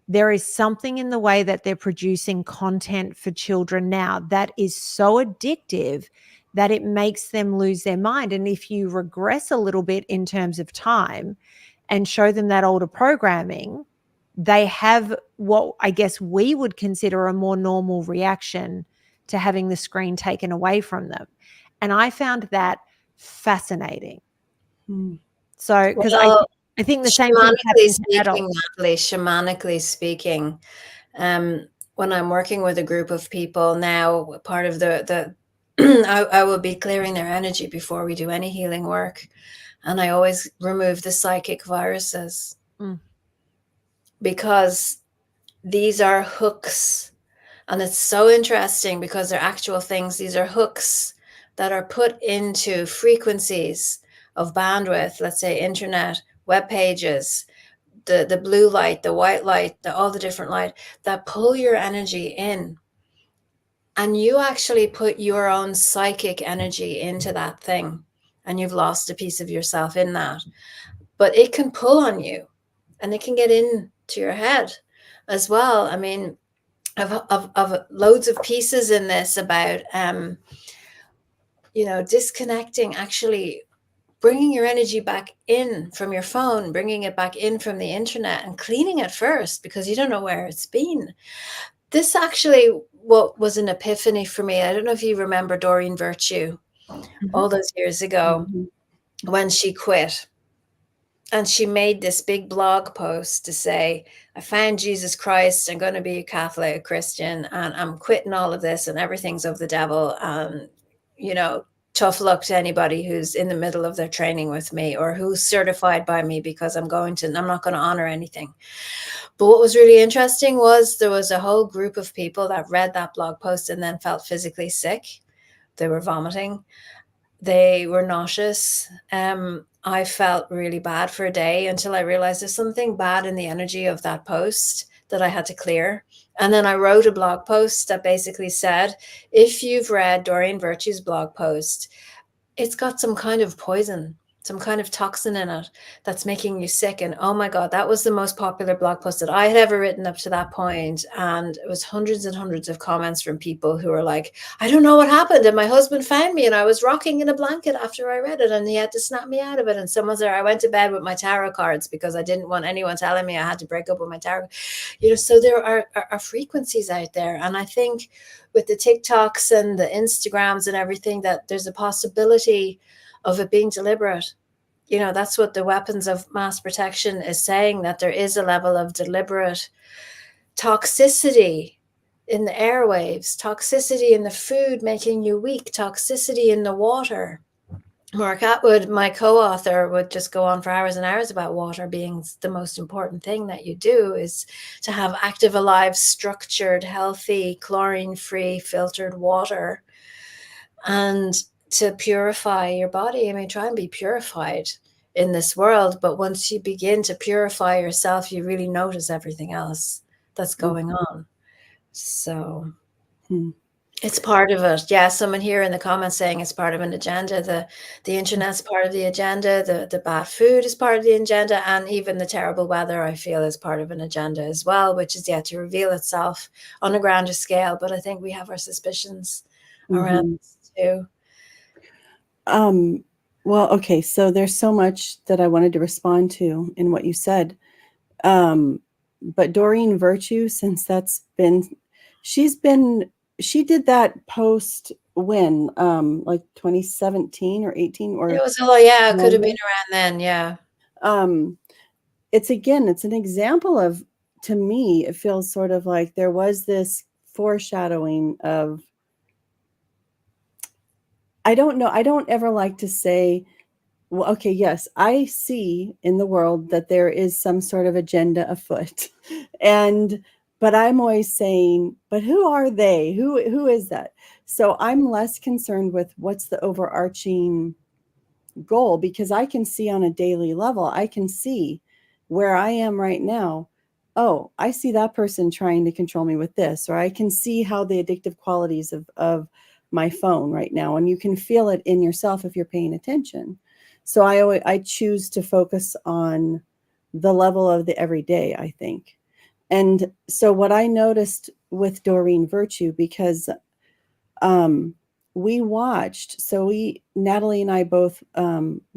There is something in the way that they're producing content for children now that is so addictive that it makes them lose their mind. And if you regress a little bit in terms of time and show them that older programming, they have what I guess we would consider a more normal reaction to having the screen taken away from them. And I found that fascinating. So, because I think the same thing happens to adults. Natalie, shamanically speaking, when I'm working with a group of people now, part of the I will be clearing their energy before we do any healing work. And I always remove the psychic viruses because these are hooks. And it's so interesting because they're actual things. These are hooks that are put into frequencies of bandwidth, let's say internet, web pages, the blue light, the white light, all the different light that pull your energy in. And you actually put your own psychic energy into that thing, and you've lost a piece of yourself in that. But it can pull on you, and it can get into your head as well. I mean, I've loads of pieces in this about, disconnecting, actually bringing your energy back in from your phone, bringing it back in from the internet, and cleaning it first because you don't know where it's been. This actually what was an epiphany for me. I don't know if you remember Doreen Virtue all those years ago when she quit. And she made this big blog post to say, I found Jesus Christ. I'm going to be a Catholic Christian, and I'm quitting all of this, and everything's of the devil. And, tough luck to anybody who's in the middle of their training with me or who's certified by me, because I'm not going to honor anything. But what was really interesting was there was a whole group of people that read that blog post and then felt physically sick. They were vomiting. They were nauseous. I felt really bad for a day until I realized there's something bad in the energy of that post that I had to clear. And then I wrote a blog post that basically said, if you've read Doreen Virtue's blog post, it's got some kind of poison some kind of toxin in it that's making you sick. And oh my God, that was the most popular blog post that I had ever written up to that point. And it was hundreds and hundreds of comments from people who were like, I don't know what happened. And my husband found me and I was rocking in a blanket after I read it and he had to snap me out of it. And someone said, I went to bed with my tarot cards because I didn't want anyone telling me I had to break up with my tarot. So there are frequencies out there. And I think with the TikToks and the Instagrams and everything, that there's a possibility of it being deliberate. That's what the weapons of mass protection is saying, that there is a level of deliberate toxicity in the airwaves, toxicity in the food making you weak, toxicity in the water. Mark Atwood, my co-author, would just go on for hours and hours about water being the most important thing that you do, is to have active, alive, structured, healthy, chlorine-free, filtered water, and to purify your body. I mean, try and be purified in this world, but once you begin to purify yourself, you really notice everything else that's going on. So it's part of it. Yeah, someone here in the comments saying it's part of an agenda. The internet's part of the agenda. The bad food is part of the agenda, and even the terrible weather, I feel, is part of an agenda as well, which is yet to reveal itself on a grander scale. But I think we have our suspicions around this too. Well, okay, so there's so much that I wanted to respond to in what you said. But Doreen Virtue, since she did that post when, like 2017 or 18 or. It was, it could have been around then. Yeah. It's an example of, to me, it feels sort of like there was this foreshadowing of, I don't know. I don't ever like to say, well, okay, yes, I see in the world that there is some sort of agenda afoot. But I'm always saying, but who are they? Who is that? So I'm less concerned with what's the overarching goal, because I can see on a daily level, I can see where I am right now. Oh, I see that person trying to control me with this, or I can see how the addictive qualities of my phone right now, and you can feel it in yourself if you're paying attention. So I choose to focus on the level of the everyday, I think. And so what I noticed with Doreen Virtue, because we watched, Natalie and I both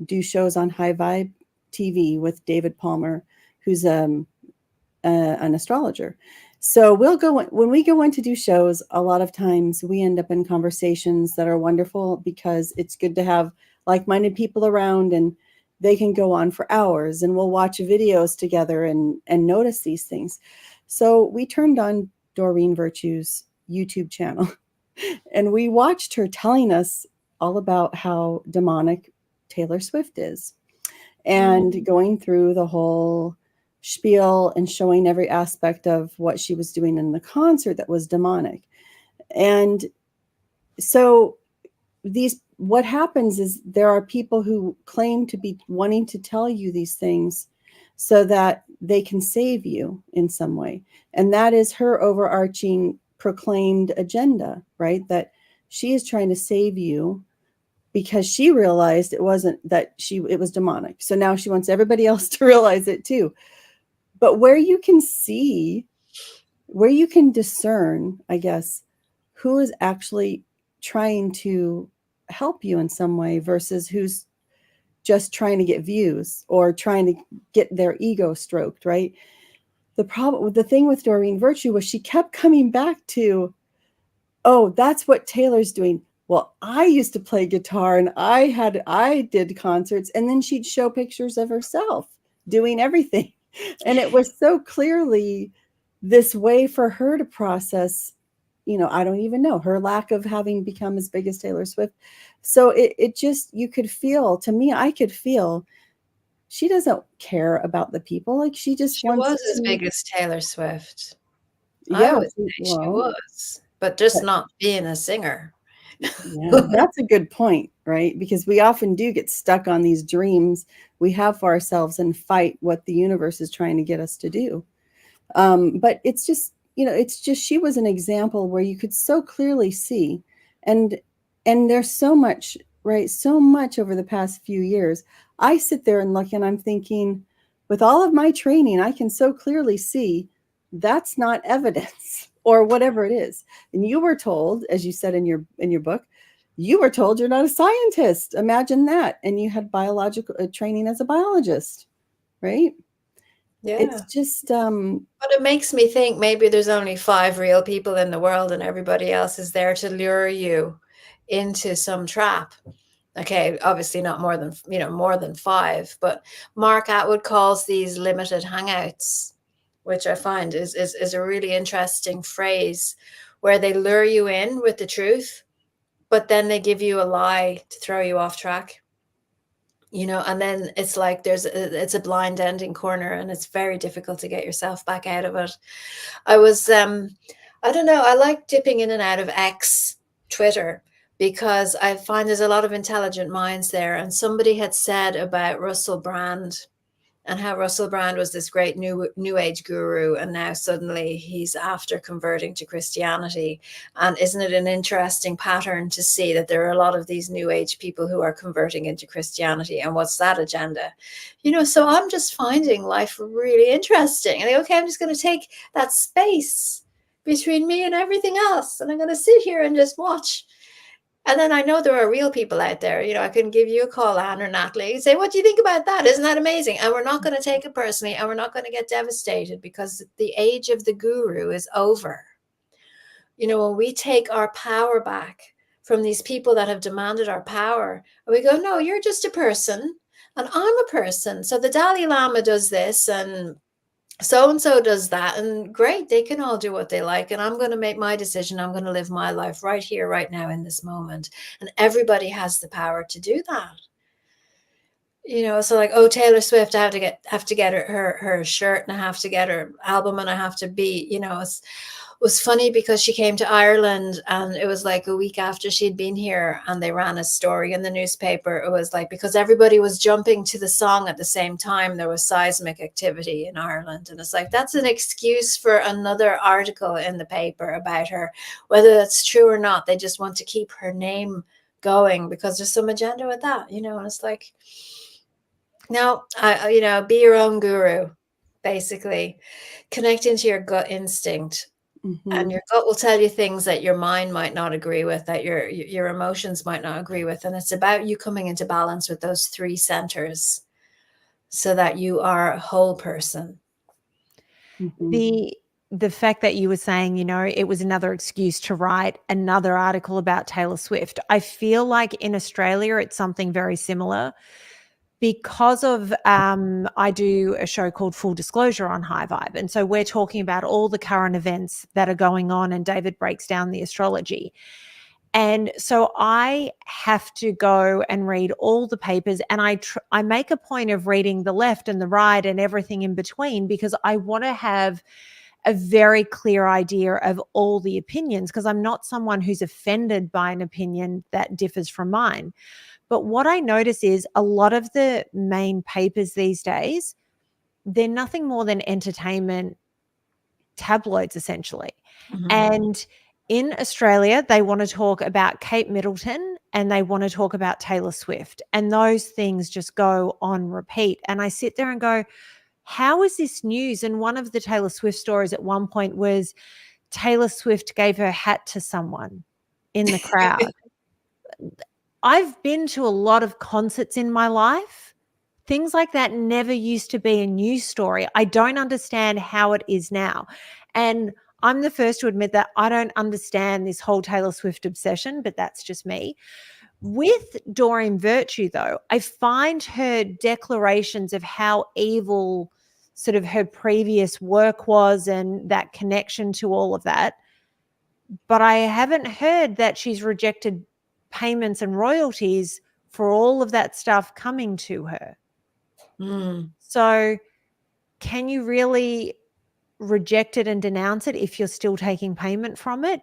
do shows on High Vibe TV with David Palmer, who's an astrologer. So when we go in to do shows, a lot of times we end up in conversations that are wonderful, because it's good to have like-minded people around, and they can go on for hours, and we'll watch videos together and notice these things. So we turned on Doreen Virtue's YouTube channel and we watched her telling us all about how demonic Taylor Swift is, and going through the whole spiel and showing every aspect of what she was doing in the concert that was demonic. And so what happens is there are people who claim to be wanting to tell you these things so that they can save you in some way. And that is her overarching proclaimed agenda, right? That she is trying to save you because she realized it was demonic. So now she wants everybody else to realize it too. But where you can discern, I guess, who is actually trying to help you in some way versus who's just trying to get views or trying to get their ego stroked, right? The thing with Doreen Virtue was she kept coming back to, oh, that's what Taylor's doing. Well, I used to play guitar and I did concerts, and then she'd show pictures of herself doing everything. And it was so clearly this way for her to process, I don't even know, her lack of having become as big as Taylor Swift. So it just, you could feel, to me, I could feel she doesn't care about the people. Like she was as big as Taylor Swift. Yeah, I would say she was, but just not being a singer. Yeah, that's a good point, right? Because we often do get stuck on these dreams we have for ourselves and fight what the universe is trying to get us to do. But it's just, she was an example where you could so clearly see, and there's so much, right? So much over the past few years. I sit there and look and I'm thinking, with all of my training, I can so clearly see that's not evidence or whatever it is. And you were told, as you said in your book, you were told you're not a scientist. Imagine that. And you had biological training as a biologist, right? Yeah. It's just But it makes me think maybe there's only 5 real people in the world and everybody else is there to lure you into some trap. Okay, obviously not more than 5, but Mark Atwood calls these limited hangouts, which I find is a really interesting phrase, where they lure you in with the truth, but then they give you a lie to throw you off track. And then it's like it's a blind ending corner, and it's very difficult to get yourself back out of it. I was, I don't know, I like dipping in and out of X, Twitter, because I find there's a lot of intelligent minds there. And somebody had said about Russell Brand, and how Russell Brand was this great new age guru, and now suddenly he's after converting to Christianity. And isn't it an interesting pattern to see that there are a lot of these new age people who are converting into Christianity, and what's that agenda? So I'm just finding life really interesting. And okay, I'm just going to take that space between me and everything else, and I'm going to sit here and just watch. And then I know there are real people out there. I can give you a call, Anne or Natalie, say, what do you think about that? Isn't that amazing? And we're not going to take it personally, and we're not going to get devastated, because the age of the guru is over. When we take our power back from these people that have demanded our power, and we go, no, you're just a person and I'm a person. So the Dalai Lama does this and so does that, and great, they can all do what they like, and I'm going to make my decision. I'm going to live my life right here, right now, in this moment, and everybody has the power to do that. So like, oh, Taylor Swift, I have to get her shirt, and I have to get her album, and I have to be, it was funny because she came to Ireland, and it was like a week after she'd been here, and they ran a story in the newspaper. It was like, because everybody was jumping to the song at the same time, there was seismic activity in Ireland. And it's like, that's an excuse for another article in the paper about her. Whether that's true or not, they just want to keep her name going because there's some agenda with that, and it's like, no, be your own guru, basically. Connect into your gut instinct. mm-hmm. And your gut will tell you things that your mind might not agree with, that your emotions might not agree with. And it's about you coming into balance with those 3 centers so that you are a whole person. Mm-hmm. The fact that you were saying, it was another excuse to write another article about Taylor Swift. I feel like in Australia, it's something very similar. Because of, I do a show called Full Disclosure on High Vibe. And so we're talking about all the current events that are going on, and David breaks down the astrology. And so I have to go and read all the papers, and I make a point of reading the left and the right and everything in between, because I want to have a very clear idea of all the opinions, because I'm not someone who's offended by an opinion that differs from mine. But what I notice is a lot of the main papers these days, they're nothing more than entertainment tabloids, essentially. Mm-hmm. And in Australia, they want to talk about Kate Middleton and they want to talk about Taylor Swift. And those things just go on repeat. And I sit there and go, how is this news? And one of the Taylor Swift stories at one point was Taylor Swift gave her hat to someone in the crowd. I've been to a lot of concerts in my life. Things like that never used to be a news story. I don't understand how it is now. And I'm the first to admit that I don't understand this whole Taylor Swift obsession, but that's just me. With Doreen Virtue, though, I find her declarations of how evil sort of her previous work was and that connection to all of that. But I haven't heard that she's rejected payments and royalties for all of that stuff coming to her. So can you really reject it and denounce it if you're still taking payment from it?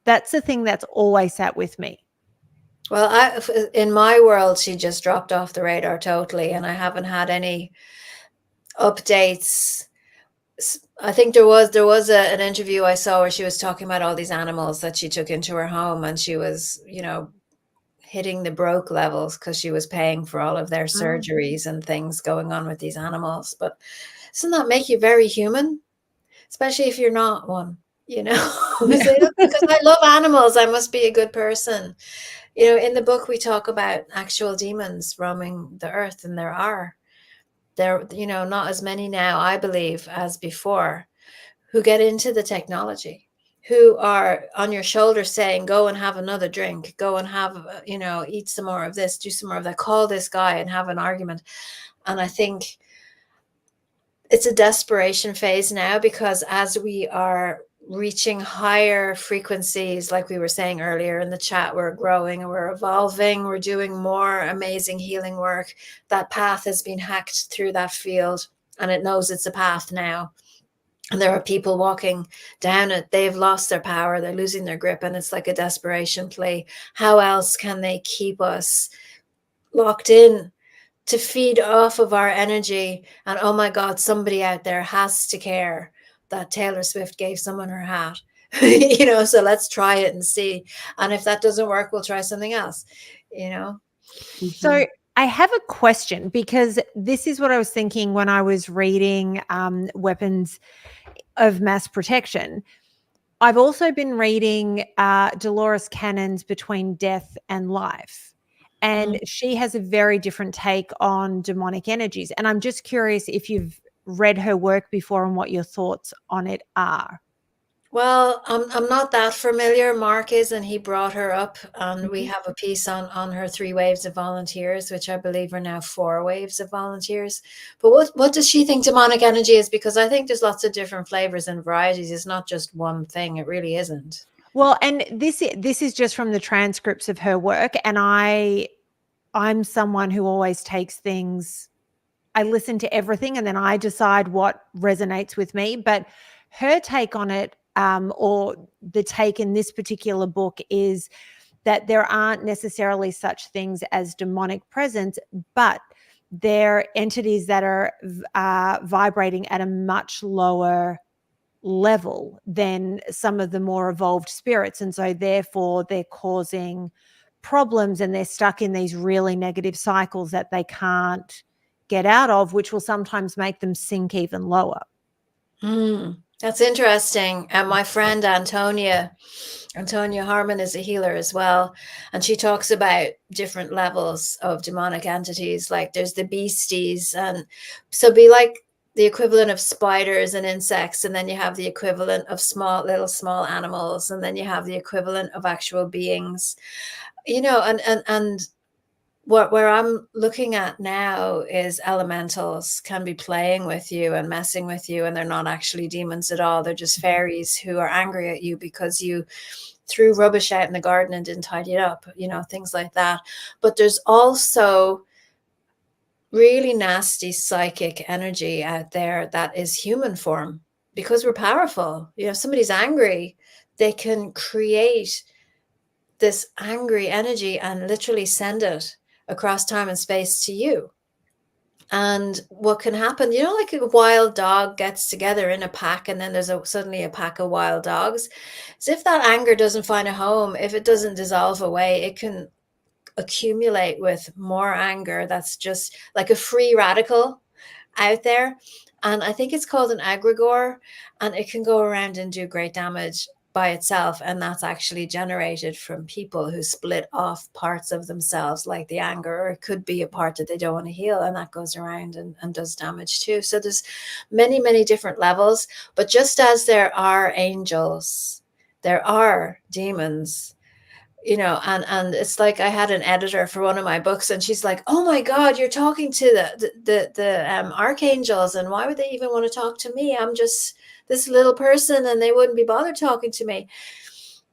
That's the thing that's always sat with me. Well, in my world, she just dropped off the radar totally, and I haven't had any updates. I think there was an interview I saw where she was talking about all these animals that she took into her home, and she was, hitting the broke levels because she was paying for all of their surgeries and things going on with these animals. But doesn't that make you very human? Especially if you're not one, you know? Say, look, because I love animals, I must be a good person. You know, in the book, we talk about actual demons roaming the earth, and there, you know, not as many now, I believe, as before, who get into the technology, who are on your shoulder saying, go and have another drink, go and have, you know, eat some more of this, do some more of that, call this guy and have an argument. And I think it's a desperation phase now, because as we are reaching higher frequencies, like we were saying earlier in the chat, we're growing and we're evolving, we're doing more amazing healing work. That path has been hacked through that field, and it knows it's a path now. And there are people walking down it. They've lost their power. They're losing their grip. And it's like a desperation play. How else can they keep us locked in to feed off of our energy? And oh my God, somebody out there has to care that Taylor Swift gave someone her hat. You know, so let's try it and see. And if that doesn't work, we'll try something else, you know? So I have a question, because this is what I was thinking when I was reading Weapons of Mass Protection. I've also been reading Dolores Cannon's Between Death and Life, and she has a very different take on demonic energies. And I'm just curious if you've read her work before and what your thoughts on it are. Well, I'm not that familiar. Mark is, and he brought her up, and we have a piece on her 3 waves of volunteers, which I believe are now 4 waves of volunteers. But what does she think demonic energy is? Because I think there's lots of different flavors and varieties. It's not just one thing. It really isn't. Well, and this is just from the transcripts of her work, and I'm someone who always takes things. I listen to everything, and then I decide what resonates with me. But her take on it, or the take in this particular book, is that there aren't necessarily such things as demonic presence, but they're entities that are vibrating at a much lower level than some of the more evolved spirits. And so therefore they're causing problems, and they're stuck in these really negative cycles that they can't get out of, which will sometimes make them sink even lower. That's interesting. And my friend Antonia Harmon is a healer as well. And she talks about different levels of demonic entities. Like there's the beasties. And so be like the equivalent of spiders and insects. And then you have the equivalent of small animals. And then you have the equivalent of actual beings, you know, and where I'm looking at now is elementals can be playing with you and messing with you, and they're not actually demons at all. They're just fairies who are angry at you because you threw rubbish out in the garden and didn't tidy it up, you know, things like that. But there's also really nasty psychic energy out there that is human form, because we're powerful. You know, if somebody's angry, they can create this angry energy and literally send it across time and space to you. And what can happen, you know, like a wild dog gets together in a pack, and then there's suddenly a pack of wild dogs. So if that anger doesn't find a home, if it doesn't dissolve away, it can accumulate with more anger. That's just like a free radical out there. And I think it's called an egregore, and it can go around and do great damage by itself. And that's actually generated from people who split off parts of themselves, like the anger, or it could be a part that they don't want to heal, and that goes around and does damage too. So there's many, many different levels. But just as there are angels, there are demons, you know, and it's like I had an editor for one of my books, and she's like, oh my God, you're talking to the archangels, and why would they even want to talk to me? I'm just this little person, and they wouldn't be bothered talking to me.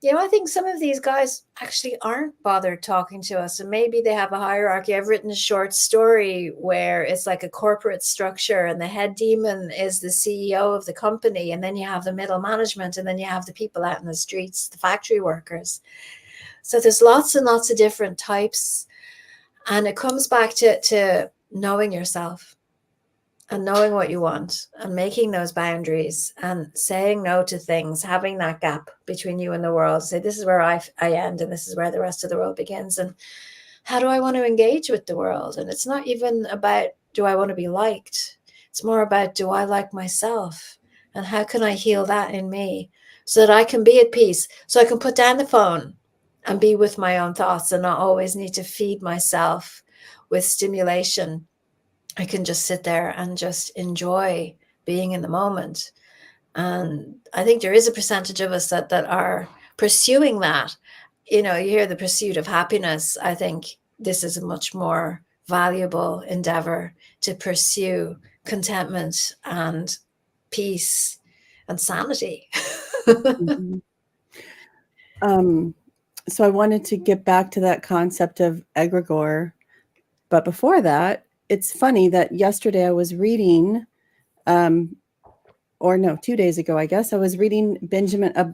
You know, I think some of these guys actually aren't bothered talking to us, and maybe they have a hierarchy. I've written a short story where it's like a corporate structure, and the head demon is the CEO of the company, and then you have the middle management, and then you have the people out in the streets, the factory workers. So there's lots and lots of different types, and it comes back to knowing yourself. and knowing what you want and making those boundaries and saying no to things, having that gap between you and the world, say, this is where I end and this is where the rest of the world begins. And how do I want to engage with the world? And it's not even about, do I want to be liked? It's more about, do I like myself? And how can I heal that in me so that I can be at peace, so I can put down the phone and be with my own thoughts and not always need to feed myself with stimulation. I can just sit there and just enjoy being in the moment. And I think there is a percentage of us that are pursuing that. You know, you hear the pursuit of happiness. I think this is a much more valuable endeavor to pursue contentment and peace and sanity. Mhm. So I wanted to get back to that concept of egregore. But before that, it's funny that yesterday I was reading, or no, 2 days ago, I guess, I was reading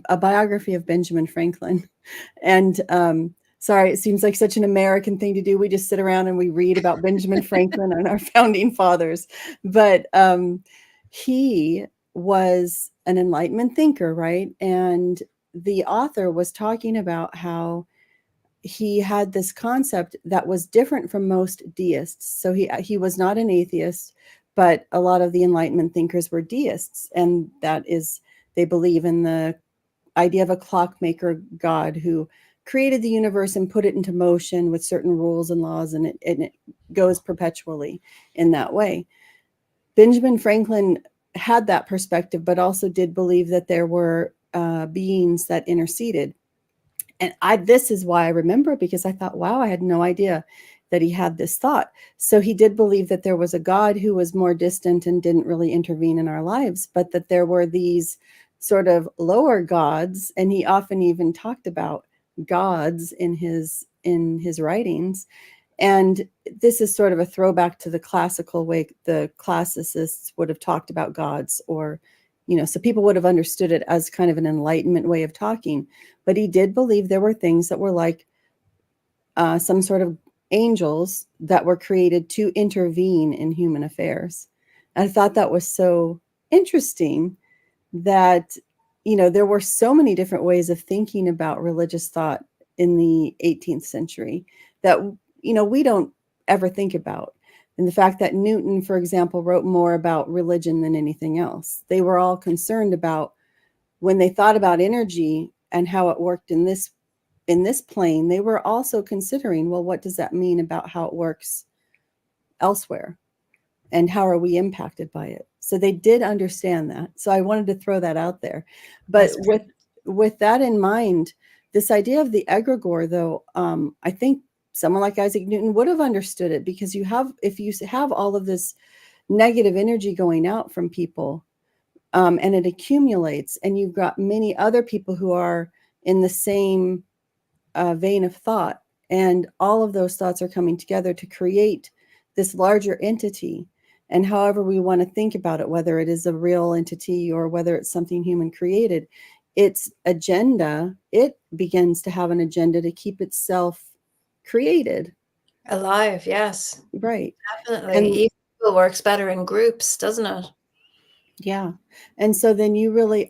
a biography of Benjamin Franklin. And sorry, it seems like such an American thing to do. We just sit around and we read about Benjamin Franklin and our founding fathers. But he was an Enlightenment thinker, right? And the author was talking about how he had this concept that was different from most deists. So he was not an atheist, but a lot of the Enlightenment thinkers were deists, and that is, they believe in the idea of a clockmaker God who created the universe and put it into motion with certain rules and laws, and it goes perpetually in that way. Benjamin Franklin had that perspective, but also did believe that there were beings that interceded. And this is why I remember, because I thought, wow, I had no idea that he had this thought. So he did believe that there was a God who was more distant and didn't really intervene in our lives, but that there were these sort of lower gods. And he often even talked about gods in his writings. And this is sort of a throwback to the classical way the classicists would have talked about gods, or, so people would have understood it as kind of an Enlightenment way of talking. But he did believe there were things that were like some sort of angels that were created to intervene in human affairs. And I thought that was so interesting that, there were so many different ways of thinking about religious thought in the 18th century that, we don't ever think about. And the fact that Newton, for example, wrote more about religion than anything else. They were all concerned about, when they thought about energy and how it worked in this plane, they were also considering, well, what does that mean about how it works elsewhere? And how are we impacted by it? So they did understand that. So I wanted to throw that out there. But with that in mind, this idea of the egregore, though, I think someone like Isaac Newton would have understood it, because if you have all of this negative energy going out from people, and it accumulates, and you've got many other people who are in the same vein of thought, and all of those thoughts are coming together to create this larger entity. And however we want to think about it, whether it is a real entity or whether it's something human created, its agenda, it begins to have an agenda to keep itself created. Alive, yes. Right. Definitely. And Evil works better in groups, doesn't it? yeah. And so then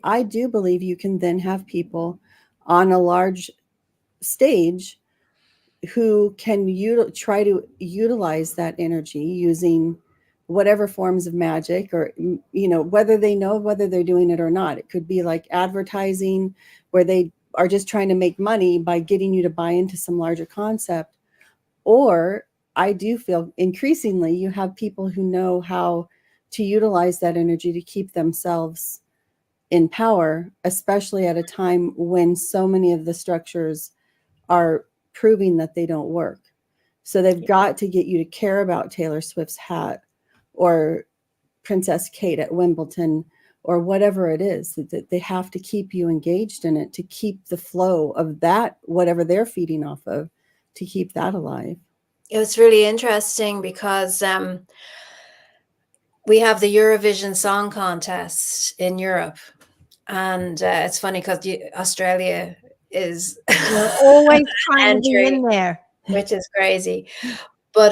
I do believe you can then have people on a large stage who can try to utilize that energy using whatever forms of magic, or whether they know whether they're doing it or not. It could be like advertising, where they are just trying to make money by getting you to buy into some larger concept. Or I do feel increasingly you have people who know how to utilize that energy to keep themselves in power, especially at a time when so many of the structures are proving that they don't work. So they've got to get you to care about Taylor Swift's hat, or Princess Kate at Wimbledon, or whatever it is, that they have to keep you engaged in it to keep the flow of that, whatever they're feeding off of, to keep that alive. It was really interesting because we have the Eurovision Song Contest in Europe. And it's funny because Australia is always trying to be in there, which is crazy. But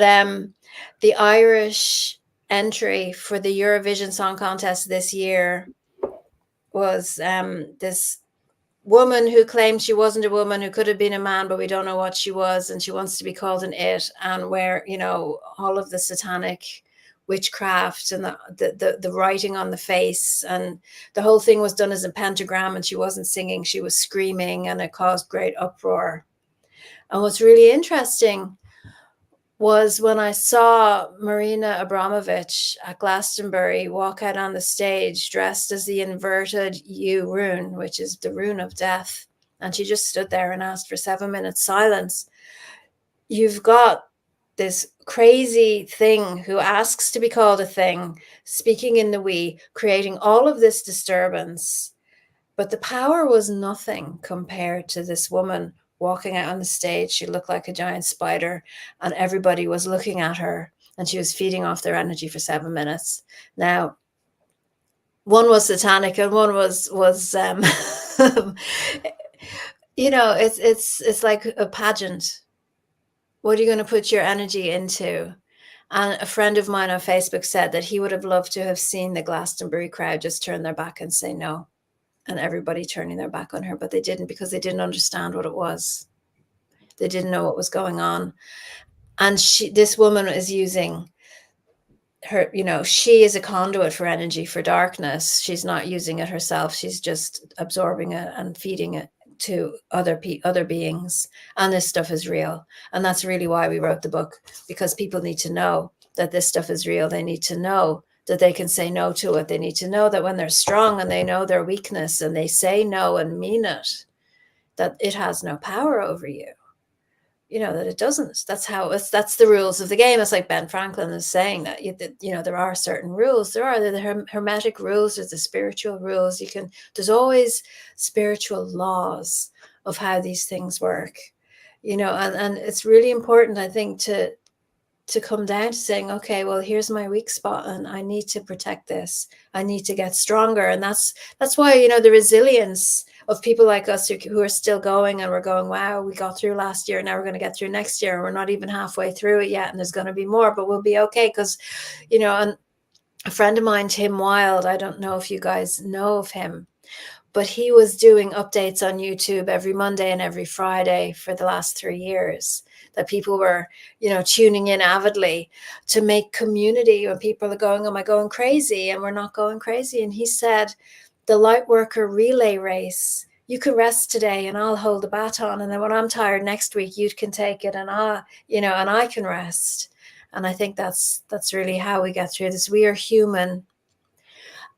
the Irish entry for the Eurovision Song Contest this year was this woman who claimed she wasn't a woman, who could have been a man, but we don't know what she was, and she wants to be called an it, and where, you know, all of the satanic witchcraft and the writing on the face, and the whole thing was done as a pentagram, and she wasn't singing, she was screaming, and it caused great uproar. And what's really interesting was when I saw Marina Abramovich at Glastonbury walk out on the stage dressed as the inverted U rune, which is the rune of death. And she just stood there and asked for 7 minutes silence. You've got this crazy thing who asks to be called a thing, speaking in the we, creating all of this disturbance. But the power was nothing compared to this woman walking out on the stage. She looked like a giant spider, and everybody was looking at her, and she was feeding off their energy for 7 minutes. Now, one was satanic and one was you know, it's like a pageant. What are you going to put your energy into? And a friend of mine on Facebook said that he would have loved to have seen the Glastonbury crowd just turn their back and say no, and everybody turning their back on her, but they didn't, because they didn't understand what it was. They didn't know what was going on. And this woman is using her, you know, she is a conduit for energy, for darkness. She's not using it herself. She's just absorbing it and feeding it to other beings. And this stuff is real. And that's really why we wrote the book, because people need to know that this stuff is real. They need to know that they can say no to it. They need to know that when they're strong and they know their weakness and they say no and mean it, that it has no power over you. You know, that it doesn't. That's the rules of the game. It's like Ben Franklin is saying that, you know, there are certain rules. There are the hermetic rules. There's the spiritual rules. There's always spiritual laws of how these things work, you know, and it's really important, I think, to come down to saying, okay, well, here's my weak spot and I need to protect this. I need to get stronger. And that's why, you know, the resilience of people like us who are still going, and we're going, wow, we got through last year. Now we're going to get through next year. We're not even halfway through it yet. And there's going to be more, but we'll be okay. Because, you know, and a friend of mine, Tim Wilde, I don't know if you guys know of him, but he was doing updates on YouTube every Monday and every Friday for the last 3 years, that people were, you know, tuning in avidly to make community when people are going, am I going crazy? And we're not going crazy. And he said, the Lightworker relay race, you can rest today and I'll hold the baton. And then when I'm tired next week, you can take it and I can rest. And I think that's really how we get through this. We are human.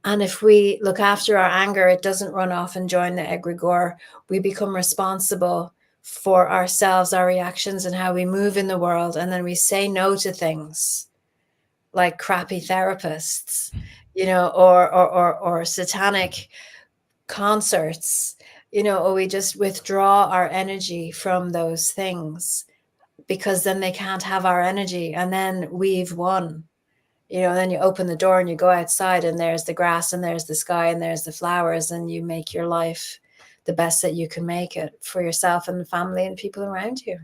And if we look after our anger, it doesn't run off and join the egregore. We become responsible for ourselves, our reactions, and how we move in the world. And then we say no to things like crappy therapists, you know, or satanic concerts, you know, or we just withdraw our energy from those things, because then they can't have our energy. And then we've won. You know, then you open the door and you go outside and there's the grass and there's the sky and there's the flowers, and you make your life the best that you can make it for yourself and the family and people around you.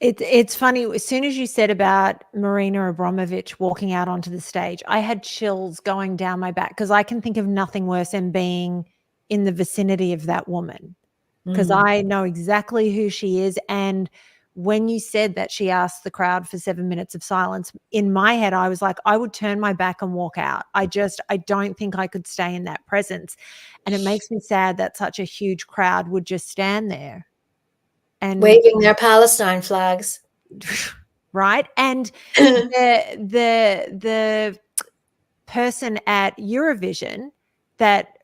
It's funny. As soon as you said about Marina Abramovich walking out onto the stage, I had chills going down my back, because I can think of nothing worse than being in the vicinity of that woman, because I know exactly who she is. And when you said that she asked the crowd for 7 minutes of silence, in my head, I was like, I would turn my back and walk out. I don't think I could stay in that presence. And it makes me sad that such a huge crowd would just stand there and waving their Palestine flags. Right. And the person at Eurovision that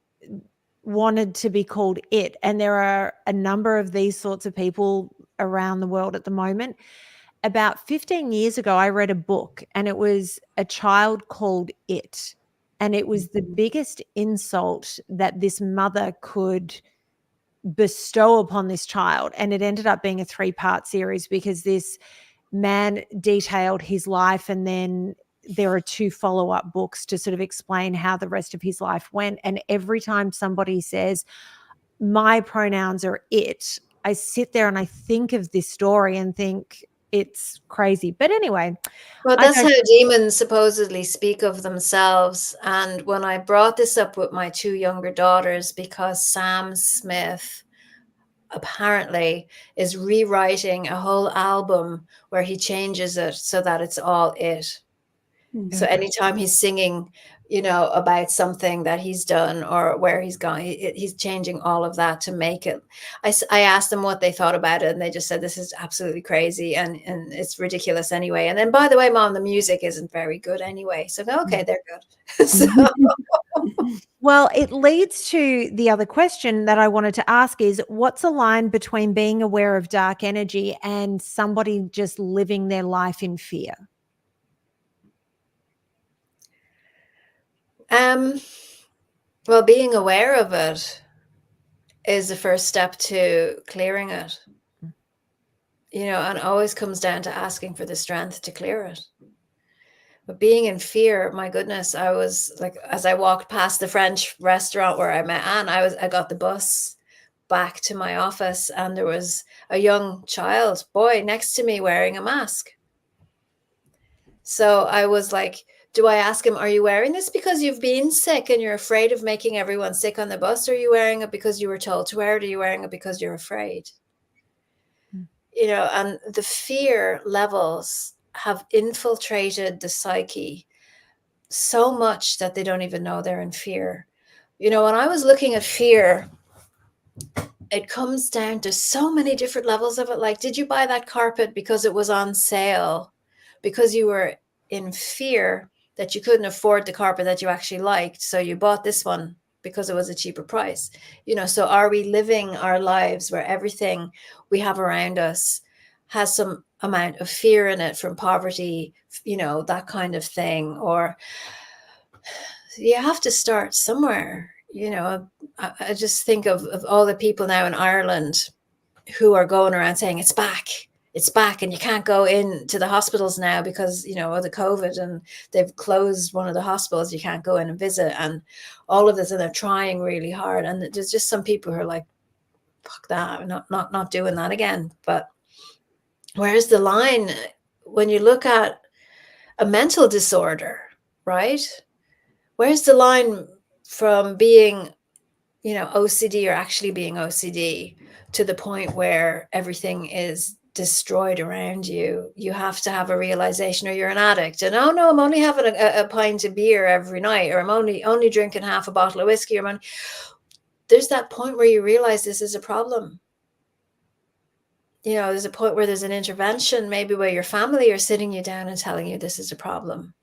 wanted to be called it, and there are a number of these sorts of people around the world at the moment. About 15 years ago, I read a book, and it was a child called It. And it was the biggest insult that this mother could bestow upon this child. And it ended up being a 3-part series, because this man detailed his life, and then there are 2 follow-up books to sort of explain how the rest of his life went. And every time somebody says, my pronouns are it, I sit there and I think of this story and think, it's crazy. But anyway, Well, I that's don't. how demons supposedly speak of themselves. And when I brought this up with my two younger daughters, because Sam Smith apparently is rewriting a whole album where he changes it so that it's all it. So anytime he's singing, about something that he's done or where he's gone, he's changing all of that to make it. I asked them what they thought about it, and they just said, this is absolutely crazy and it's ridiculous anyway. And then, by the way, Mom, the music isn't very good anyway. So, okay, they're good. So, Well, it leads to the other question that I wanted to ask is, what's a line between being aware of dark energy and somebody just living their life in fear? well, being aware of it is the first step to clearing it, and always comes down to asking for the strength to clear it. But being in fear, my goodness, I was like, as I walked past the French restaurant where I met Anne, I got the bus back to my office, and there was a young boy next to me wearing a mask. So I was like, do I ask him, are you wearing this because you've been sick and you're afraid of making everyone sick on the bus? Or are you wearing it because you were told to wear it? Or are you wearing it because you're afraid? And the fear levels have infiltrated the psyche so much that they don't even know they're in fear. When I was looking at fear, it comes down to so many different levels of it. Like, did you buy that carpet because it was on sale? Because you were in fear that you couldn't afford the carpet that you actually liked. So you bought this one because it was a cheaper price. So are we living our lives where everything we have around us has some amount of fear in it, from poverty, that kind of thing? Or you have to start somewhere. I just think of all the people now in Ireland who are going around saying it's back, and you can't go into the hospitals now because, of the COVID, and they've closed one of the hospitals. You can't go in and visit, and all of this, and they're trying really hard. And there's just some people who are like, fuck that, I'm not doing that again. But where's the line when you look at a mental disorder, right? Where's the line from being, OCD or actually being OCD to the point where everything is destroyed around you? You have to have a realization, or you're an addict. And oh no, I'm only having a pint of beer every night, or I'm only drinking half a bottle of whiskey, or there's that point where you realize this is a problem. There's a point where there's an intervention, maybe where your family are sitting you down and telling you this is a problem.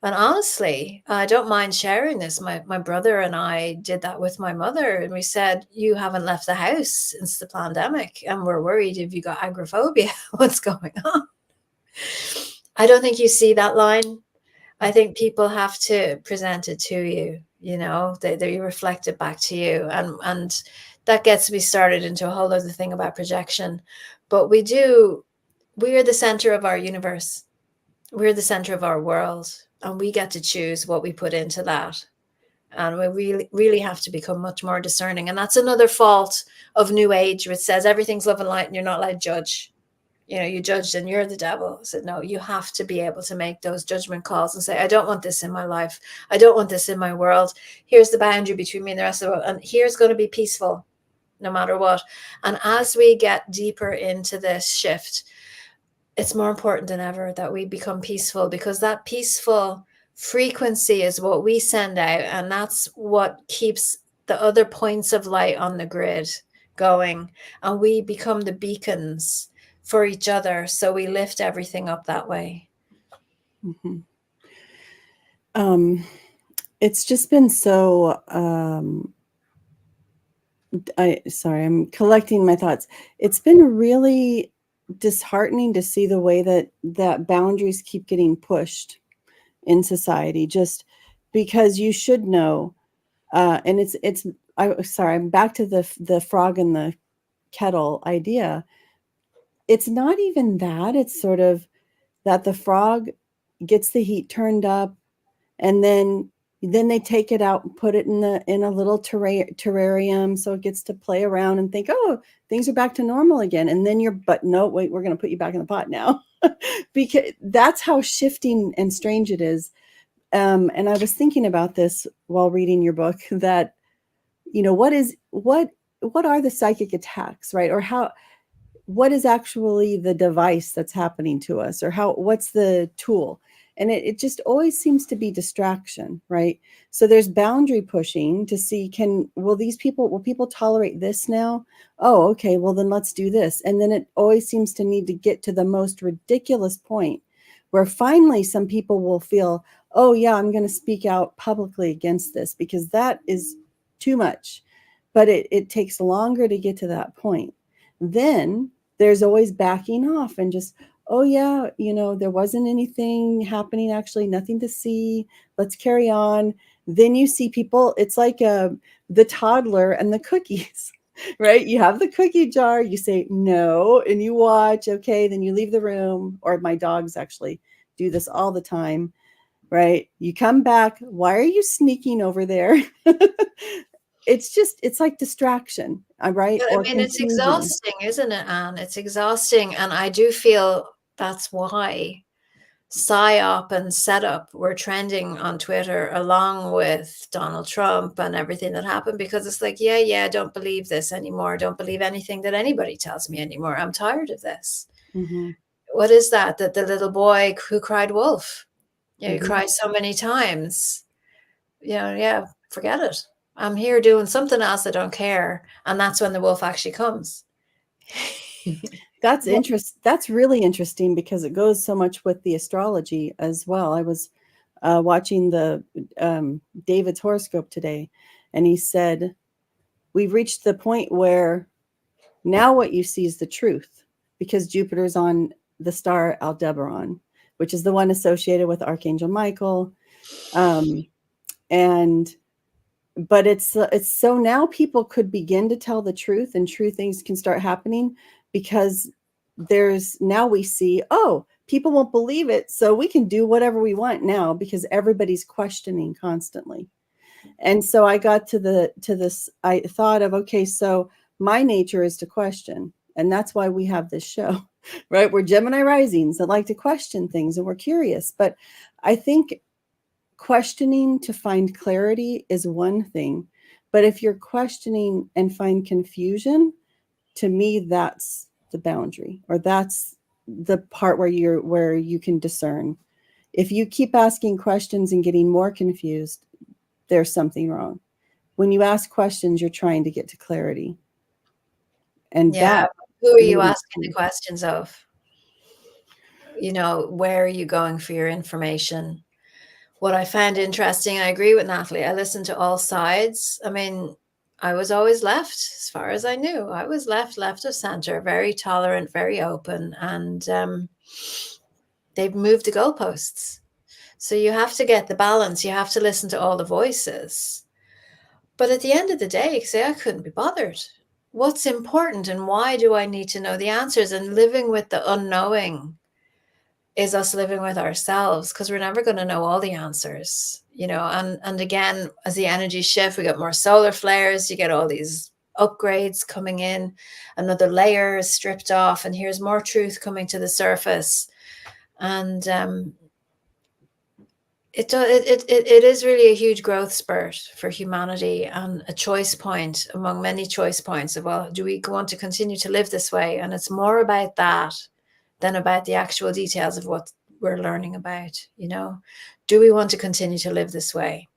And honestly, I don't mind sharing this. My brother and I did that with my mother, and we said, you haven't left the house since the pandemic, and we're worried if you got agoraphobia. What's going on? I don't think you see that line. I think people have to present it to you, they reflect it back to you. And that gets me started into a whole other thing about projection. But we are the center of our universe. We're the center of our world, and we get to choose what we put into that. And we really, really have to become much more discerning. And that's another fault of New Age, which says everything's love and light and you're not allowed to judge. You judged and you're the devil. I said, no, you have to be able to make those judgment calls and say, I don't want this in my life. I don't want this in my world. Here's the boundary between me and the rest of the world. And here's going to be peaceful no matter what. And as we get deeper into this shift, it's more important than ever that we become peaceful, because that peaceful frequency is what we send out. And that's what keeps the other points of light on the grid going. And we become the beacons for each other. So we lift everything up that way. Mm-hmm. It's just been so, I'm collecting my thoughts. It's been really disheartening to see the way that boundaries keep getting pushed in society, just because you should know. And I'm back to the frog in the kettle idea. It's not even that. It's sort of that the frog gets the heat turned up, and then Then they take it out and put it in a little terrarium, so it gets to play around and think, oh, things are back to normal again. And then but no, wait, we're going to put you back in the pot now. Because that's how shifting and strange it is. And I was thinking about this while reading your book, that, what are the psychic attacks, right? Or what is actually the device that's happening to us, or what's the tool? And it just always seems to be distraction, right? So there's boundary pushing to see, will people tolerate this now? Oh, okay, well then let's do this. And then it always seems to need to get to the most ridiculous point where finally some people will feel, oh yeah, I'm going to speak out publicly against this because that is too much. But it takes longer to get to that point. Then there's always backing off and just, oh yeah, there wasn't anything happening, actually nothing to see, let's carry on. Then you see people, it's like the toddler and the cookies, right? You have the cookie jar, you say no, and you watch, okay, then you leave the room. Or my dogs actually do this all the time, right? You come back, why are you sneaking over there? It's like distraction, right? But, I mean, it's exhausting, isn't it, Anne? It's exhausting. And I do feel that's why PSYOP and setup were trending on Twitter along with Donald Trump and everything that happened, because it's like, yeah, don't believe this anymore. Don't believe anything that anybody tells me anymore. I'm tired of this. Mm-hmm. What is that the little boy who cried wolf? You Mm-hmm. cry so many times. Yeah, forget it. I'm here doing something else. I don't care. And that's when the wolf actually comes. That's interesting. That's really interesting because it goes so much with the astrology as well. I was watching the David's horoscope today, and he said, we've reached the point where now what you see is the truth, because Jupiter's on the star Aldebaran, which is the one associated with Archangel Michael. But it's so now people could begin to tell the truth, and true things can start happening, because now we see, oh, people won't believe it, so we can do whatever we want now because everybody's questioning constantly. And so I got to this, I thought of, okay, so my nature is to question, and that's why we have this show, right? We're Gemini Risings that like to question things, and we're curious. But I think questioning to find clarity is one thing, but if you're questioning and find confusion, to me, that's the boundary, or that's the part where you can discern. If you keep asking questions and getting more confused, there's something wrong. When you ask questions, you're trying to get to clarity. And who are you asking the questions of? Where are you going for your information? What I found interesting, I agree with Natalie, I listened to all sides. I mean, I was always left, as far as I knew. I was left of center, very tolerant, very open, and they've moved the goalposts. So you have to get the balance. You have to listen to all the voices. But at the end of the day, you say, I couldn't be bothered. What's important, and why do I need to know the answers? And living with the unknowing is us living with ourselves, because we're never going to know all the answers, and again, as the energy shift, we get more solar flares, you get all these upgrades coming in, another layer is stripped off, and here's more truth coming to the surface. And it is really a huge growth spurt for humanity, and a choice point among many choice points of, well, do we want to continue to live this way? And it's more about that than about the actual details of what we're learning about. Do we want to continue to live this way?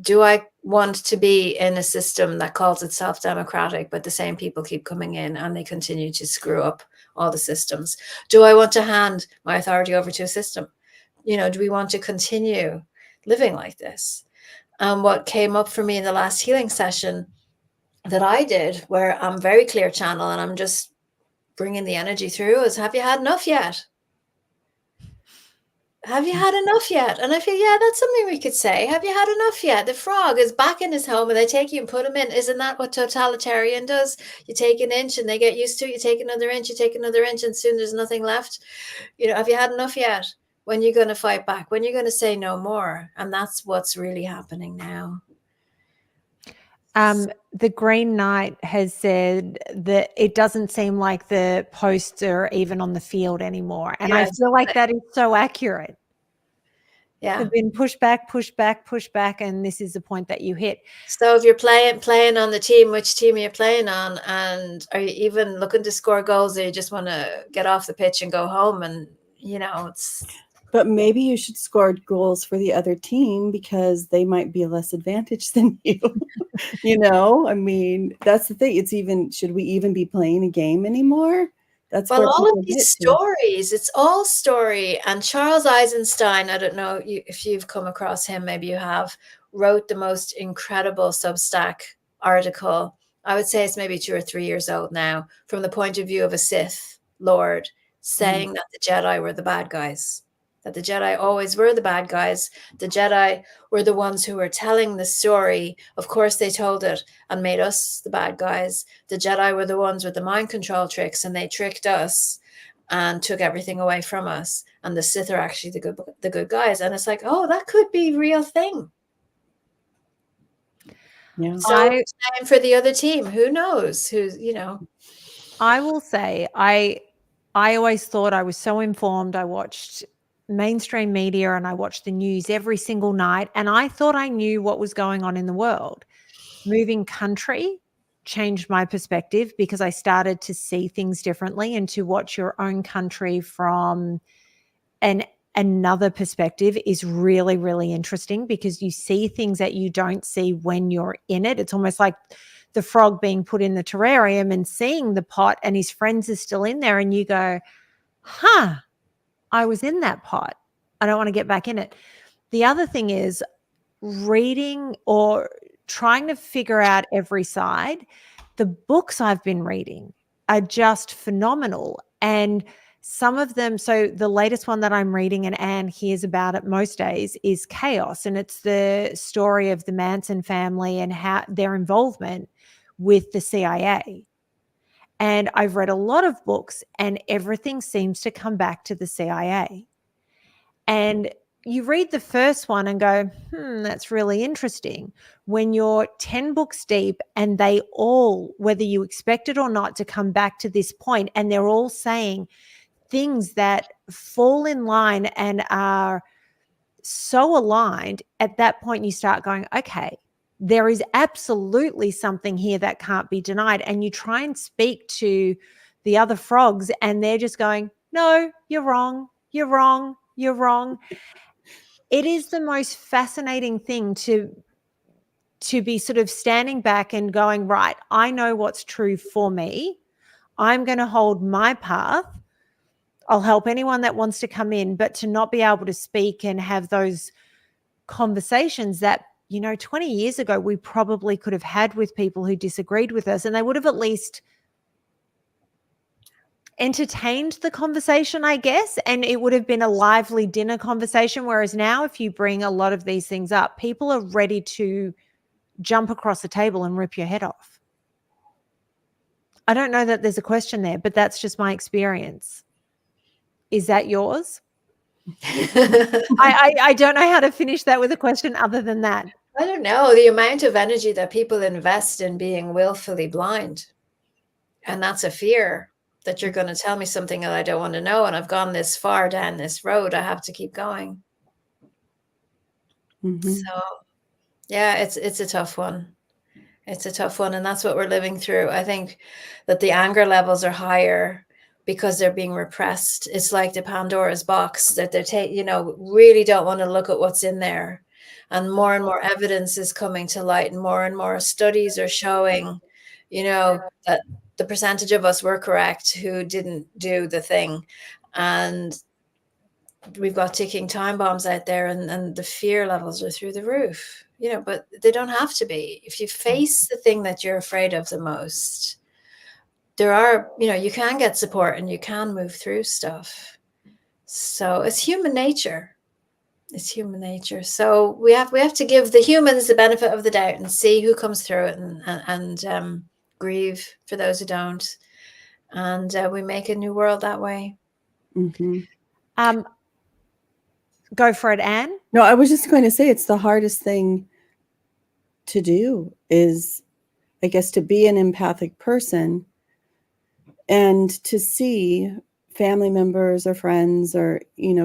Do I want to be in a system that calls itself democratic, but the same people keep coming in and they continue to screw up all the systems? Do I want to hand my authority over to a system? Do we want to continue living like this? And what came up for me in the last healing session that I did, where I'm very clear channel and I'm just bringing the energy through, is, have you had enough yet? Have you had enough yet? And I feel, yeah, that's something we could say. Have you had enough yet? The frog is back in his home and they take you and put him in. Isn't that what totalitarian does? You take an inch and they get used to it. You take another inch, you take another inch, and soon there's nothing left. Have you had enough yet? When you're going to fight back, when you're going to say no more. And that's what's really happening now. The Green Knight has said that it doesn't seem like the posts are even on the field anymore. And I feel like that is so accurate. Yeah. They've been pushed back, and this is the point that you hit. So if you're playing on the team, which team are you playing on? And are you even looking to score goals, or you just want to get off the pitch and go home? And, you know, it's... But maybe you should score goals for the other team because they might be less advantaged than you. You know, I mean, that's the thing. It's even, should we even be playing a game anymore? That's well, all of these get stories, it's all story. And Charles Eisenstein, I don't know if you've come across him, maybe you have, wrote the most incredible Substack article. I would say it's maybe 2 or 3 years old now, from the point of view of a Sith Lord, saying that the Jedi were the bad guys, that the Jedi always were the bad guys. The Jedi were the ones who were telling the story. Of course, they told it and made us the bad guys. The Jedi were the ones with the mind control tricks, and they tricked us and took everything away from us. And the Sith are actually the good guys. And it's like, oh, that could be a real thing. Yeah. So time for the other team. Who knows? Who's, you know. I will say, I always thought I was so informed. I watched mainstream media and I watched the news every single night, and I thought I knew what was going on in the world. Moving country changed my perspective because I started to see things differently and to watch your own country from another perspective is really, really interesting because you see things that you don't see when you're in it. It's almost like the frog being put in the terrarium and seeing the pot and his friends are still in there, and you go, huh, I was in that pot. I don't want to get back in it. The other thing is reading or trying to figure out every side. The books I've been reading are just phenomenal. And some of them, so the latest one that I'm reading and Anne hears about it most days is Chaos. And it's the story of the Manson family and how their involvement with the CIA. And I've read a lot of books and everything seems to come back to the CIA. And you read the first one and go, that's really interesting. When you're 10 books deep and they all, whether you expect it or not, to come back to this point, and they're all saying things that fall in line and are so aligned, at that point you start going, okay, there is absolutely something here that can't be denied. And you try and speak to the other frogs and they're just going, no, you're wrong, you're wrong, you're wrong. It is the most fascinating thing to be sort of standing back and going, right, I know what's true for me. I'm going to hold my path. I'll help anyone that wants to come in, but to not be able to speak and have those conversations that, 20 years ago, we probably could have had with people who disagreed with us, and they would have at least entertained the conversation, I guess, and it would have been a lively dinner conversation. Whereas now, if you bring a lot of these things up, people are ready to jump across the table and rip your head off. I don't know that there's a question there, but that's just my experience. Is that yours? I don't know how to finish that with a question other than that. I don't know. The amount of energy that people invest in being willfully blind. And that's a fear that you're going to tell me something that I don't want to know. And I've gone this far down this road. I have to keep going. So, yeah, it's a tough one. It's a tough one. And that's what we're living through. I think that the anger levels are higher because they're being repressed. It's like the Pandora's box that they're really don't want to look at what's in there. And more evidence is coming to light, and more studies are showing, that the percentage of us were correct who didn't do the thing. And we've got ticking time bombs out there, and the fear levels are through the roof, but they don't have to be. If you face the thing that you're afraid of the most, there are, you can get support and you can move through stuff. So it's human nature. It's human nature. So we have to give the humans the benefit of the doubt and see who comes through it, and grieve for those who don't. And we make a new world that way. Go for it, Anne. No, I was just going to say it's the hardest thing to do is, I guess, to be an empathic person and to see family members or friends or,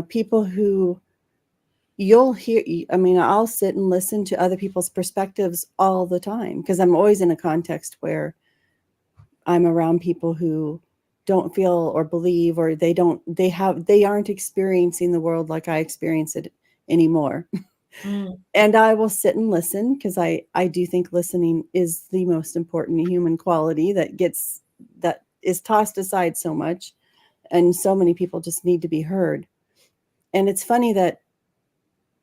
people who you'll hear. I mean, I'll sit and listen to other people's perspectives all the time because I'm always in a context where I'm around people who don't feel or believe, or they aren't experiencing the world like I experience it anymore. And I will sit and listen because I do think listening is the most important human quality that is tossed aside so much. And so many people just need to be heard. And it's funny that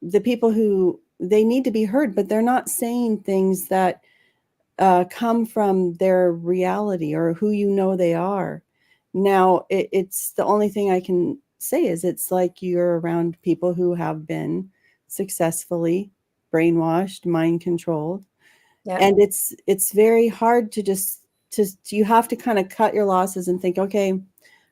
the people who they need to be heard, but they're not saying things that come from their reality or who they are. Now, it's the only thing I can say is it's like you're around people who have been successfully brainwashed, mind controlled. Yeah. And it's very hard to you have to kind of cut your losses and think, okay,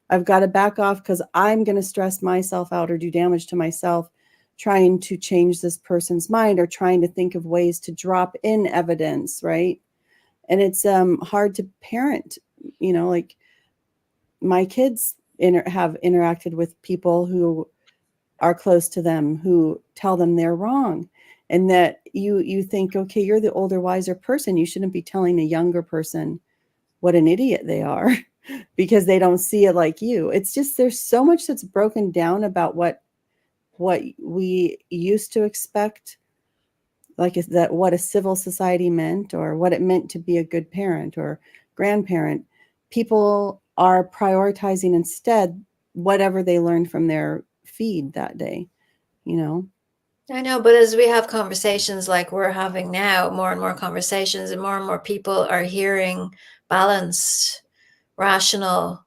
I've got to back off because I'm going to stress myself out or do damage to myself trying to change this person's mind or trying to think of ways to drop in evidence, right? And it's hard to parent, like my kids have interacted with people who are close to them who tell them they're wrong. And that you think, okay, you're the older, wiser person. You shouldn't be telling a younger person what an idiot they are because they don't see it like you. It's just, there's so much that's broken down about what we used to expect, like is that what a civil society meant or what it meant to be a good parent or grandparent. People are prioritizing instead whatever they learned from their feed that day, I know, but as we have conversations like we're having now, more and more conversations and more people are hearing balanced, rational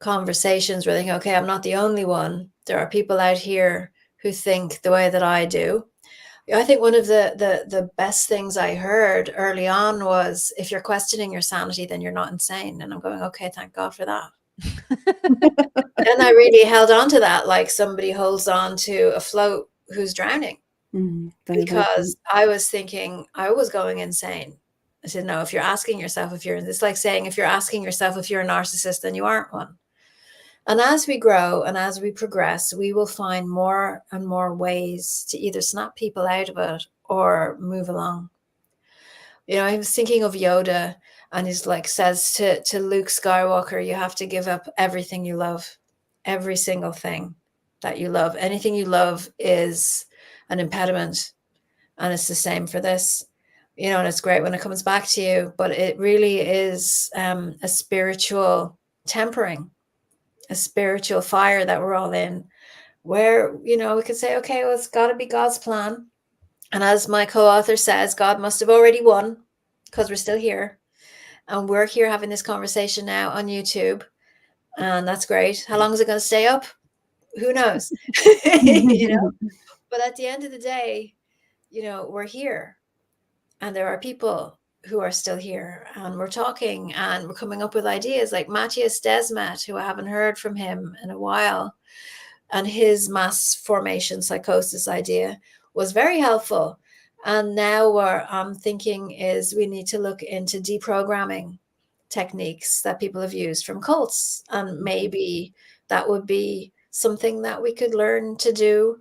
conversations where they think, okay, I'm not the only one. There are people out here who think the way that I do. I think one of the best things I heard early on was, if you're questioning your sanity, then you're not insane. And I'm going, okay, thank God for that. And I really held on to that, like somebody holds on to a float who's drowning. Because I was thinking I was going insane. I said, no, if you're asking yourself it's like saying, if you're asking yourself if you're a narcissist, then you aren't one. And as we grow and as we progress, we will find more and more ways to either snap people out of it or move along. I was thinking of Yoda, and he's like, says to Luke Skywalker, you have to give up everything you love, every single thing that you love. Anything you love is an impediment. And it's the same for this, and it's great when it comes back to you, but it really is a spiritual tempering, a spiritual fire that we're all in, where, we can say, okay, well, it's got to be God's plan. And as my co-author says, God must have already won because we're still here. And we're here having this conversation now on YouTube. And that's great. How long is it going to stay up? Who knows? But at the end of the day, we're here. And there are people who are still here, and we're talking and we're coming up with ideas like Matthias Desmet, who I haven't heard from him in a while. And his mass formation psychosis idea was very helpful. And now what I'm thinking is we need to look into deprogramming techniques that people have used from cults. And maybe that would be something that we could learn to do.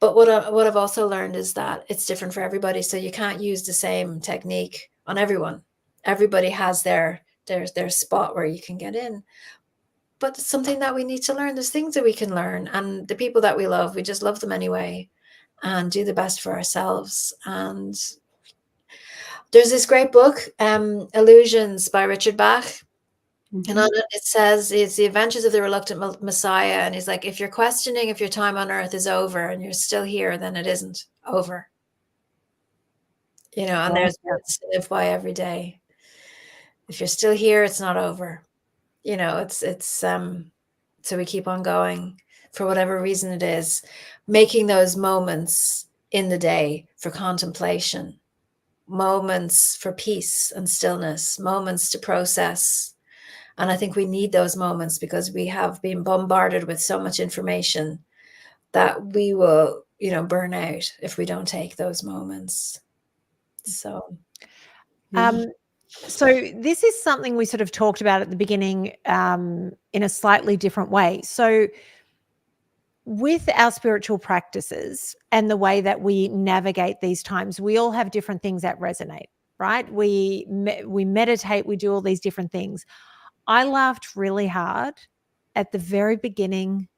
But what I've also learned is that it's different for everybody. So you can't use the same technique on everyone. Everybody has their spot where you can get in. But it's something that we need to learn. There's things that we can learn. And the people that we love, we just love them anyway and do the best for ourselves. And there's this great book, Illusions by Richard Bach. And on it, it says it's the adventures of the reluctant Messiah. And he's like, if you're questioning if your time on earth is over and you're still here, then it isn't over. And there's words to live by every day. If you're still here, it's not over. It's so we keep on going for whatever reason it is, making those moments in the day for contemplation, moments for peace and stillness, moments to process. And I think we need those moments because we have been bombarded with so much information that we will, burn out if we don't take those moments. So, so this is something we sort of talked about at the beginning in a slightly different way. So with our spiritual practices and the way that we navigate these times, we all have different things that resonate, right? We meditate, we do all these different things. I laughed really hard at the very beginning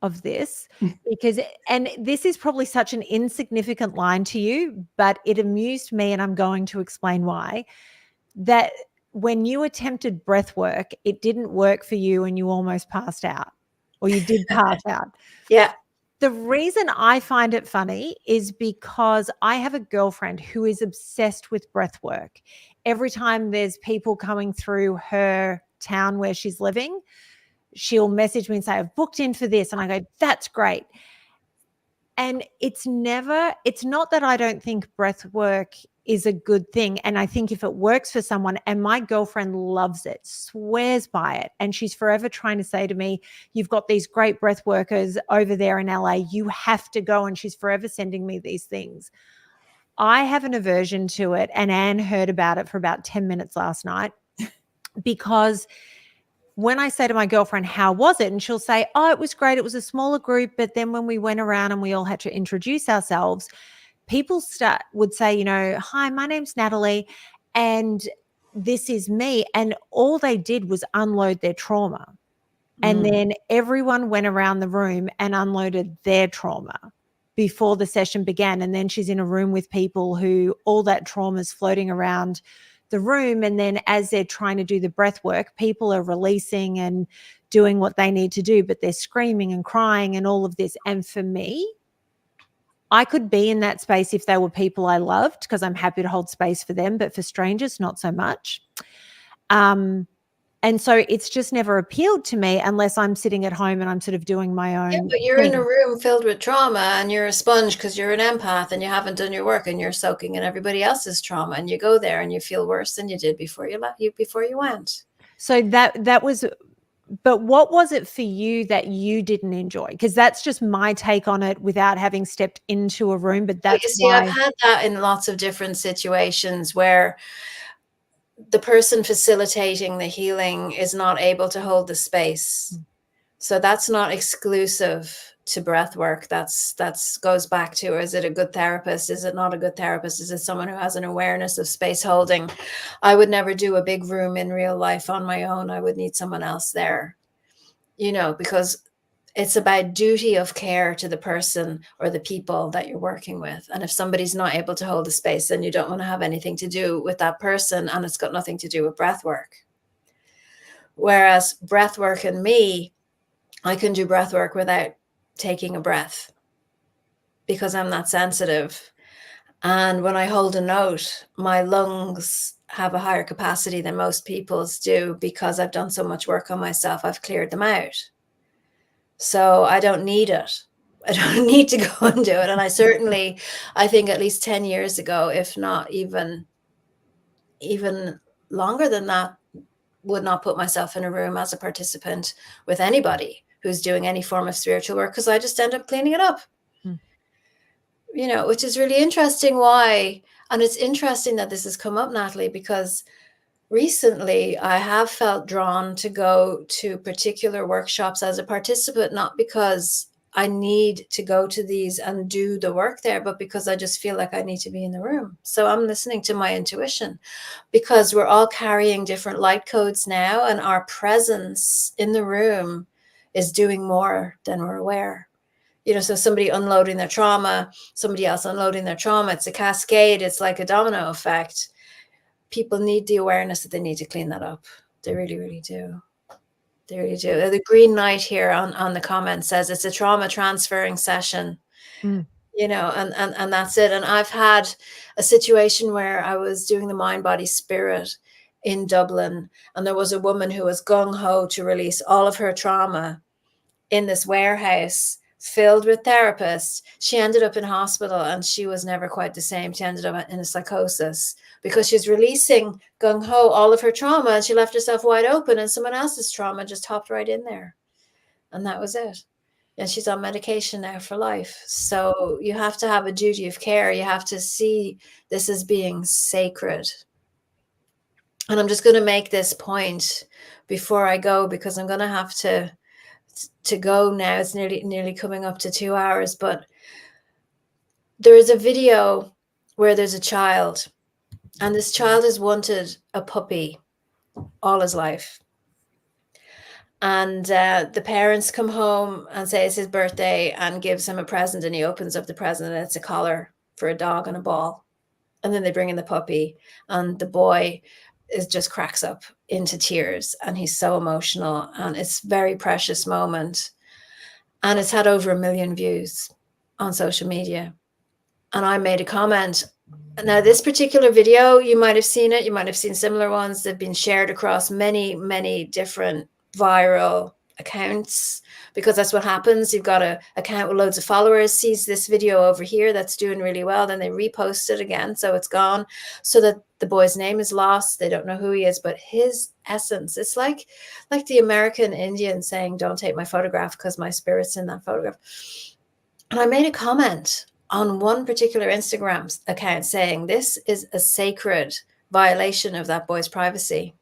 of this because, and this is probably such an insignificant line to you, but it amused me, and I'm going to explain why. That when you attempted breath work, it didn't work for you and you almost passed out, or you did pass out. Yeah. The reason I find it funny is because I have a girlfriend who is obsessed with breath work. Every time there's people coming through her town where she's living, she'll message me and say, I've booked in for this. And I go, that's great. And it's not that I don't think breath work is a good thing. And I think if it works for someone, and my girlfriend loves it, swears by it, and she's forever trying to say to me, you've got these great breath workers over there in LA, you have to go. And she's forever sending me these things. I have an aversion to it. And Anne heard about it for about 10 minutes last night, because when I say to my girlfriend, how was it? And she'll say, oh, it was great. It was a smaller group. But then when we went around and we all had to introduce ourselves, people would say, hi, my name's Natalie, and this is me. And all they did was unload their trauma. And then everyone went around the room and unloaded their trauma before the session began. And then she's in a room with people who all that trauma is floating around the room. And then as they're trying to do the breath work, people are releasing and doing what they need to do, but they're screaming and crying and all of this. And for me, I could be in that space if they were people I loved, because I'm happy to hold space for them, but for strangers, not so much. And so it's just never appealed to me unless I'm sitting at home and I'm sort of doing my own. Yeah, but you're in a room filled with trauma and you're a sponge because you're an empath and you haven't done your work and you're soaking in everybody else's trauma, and you go there and you feel worse than you did before you went. So that was, but what was it for you that you didn't enjoy? Because that's just my take on it without having stepped into a room. But that's you see, I've had that in lots of different situations where the person facilitating the healing is not able to hold the space. So that's not exclusive to breath work. That's goes back to, is it a good therapist? Is it not a good therapist? Is it someone who has an awareness of space holding? I would never do a big room in real life on my own. I would need someone else there, because it's about duty of care to the person or the people that you're working with. And if somebody's not able to hold the space, then you don't want to have anything to do with that person, and it's got nothing to do with breath work. Whereas breath work and me, I can do breath work without taking a breath because I'm that sensitive. And when I hold a note, my lungs have a higher capacity than most people's do because I've done so much work on myself. I've cleared them out. So I don't need it. I don't need to go and do it. And I think at least 10 years ago, if not even longer than that, would not put myself in a room as a participant with anybody who's doing any form of spiritual work, because I just end up cleaning it up. Which is really interesting why. And it's interesting that this has come up, Natalie, because recently I have felt drawn to go to particular workshops as a participant, not because I need to go to these and do the work there, but because I just feel like I need to be in the room. So I'm listening to my intuition, because we're all carrying different light codes now, and our presence in the room is doing more than we're aware. So somebody unloading their trauma, somebody else unloading their trauma. It's a cascade. It's like a domino effect. People need the awareness that they need to clean that up. They really, really do. They really do. The Green Knight here on the comment says it's a trauma transferring session, and that's it. And I've had a situation where I was doing the mind, body, spirit in Dublin, and there was a woman who was gung-ho to release all of her trauma in this warehouse filled with therapists. She ended up in hospital and she was never quite the same. She ended up in a psychosis because she's releasing gung-ho all of her trauma, and she left herself wide open, and someone else's trauma just hopped right in there. And that was it. and she's on medication now for life. So you have to have a duty of care. You have to see this as being sacred. And I'm just going to make this point before I go, because I'm going to have to go now. It's nearly coming up to 2 hours, but there is a video where there's a child, and this child has wanted a puppy all his life. And the parents come home and say it's his birthday and gives him a present, and he opens up the present and it's a collar for a dog and a ball. And then they bring in the puppy, and the boy just cracks up into tears, and he's so emotional, and it's a very precious moment. And it's had over 1 million views on social media. And I made a comment. Now, this particular video, you might have seen it. You might have seen similar ones that have been shared across many, many different viral accounts, because that's what happens. You've got an account with loads of followers, sees this video over here that's doing really well, then they repost it again, so it's gone, so that the boy's name is lost. They don't know who he is, but his essence, it's like the American Indian saying, don't take my photograph because my spirit's in that photograph. And I made a comment on one particular Instagram account saying this is a sacred violation of that boy's privacy.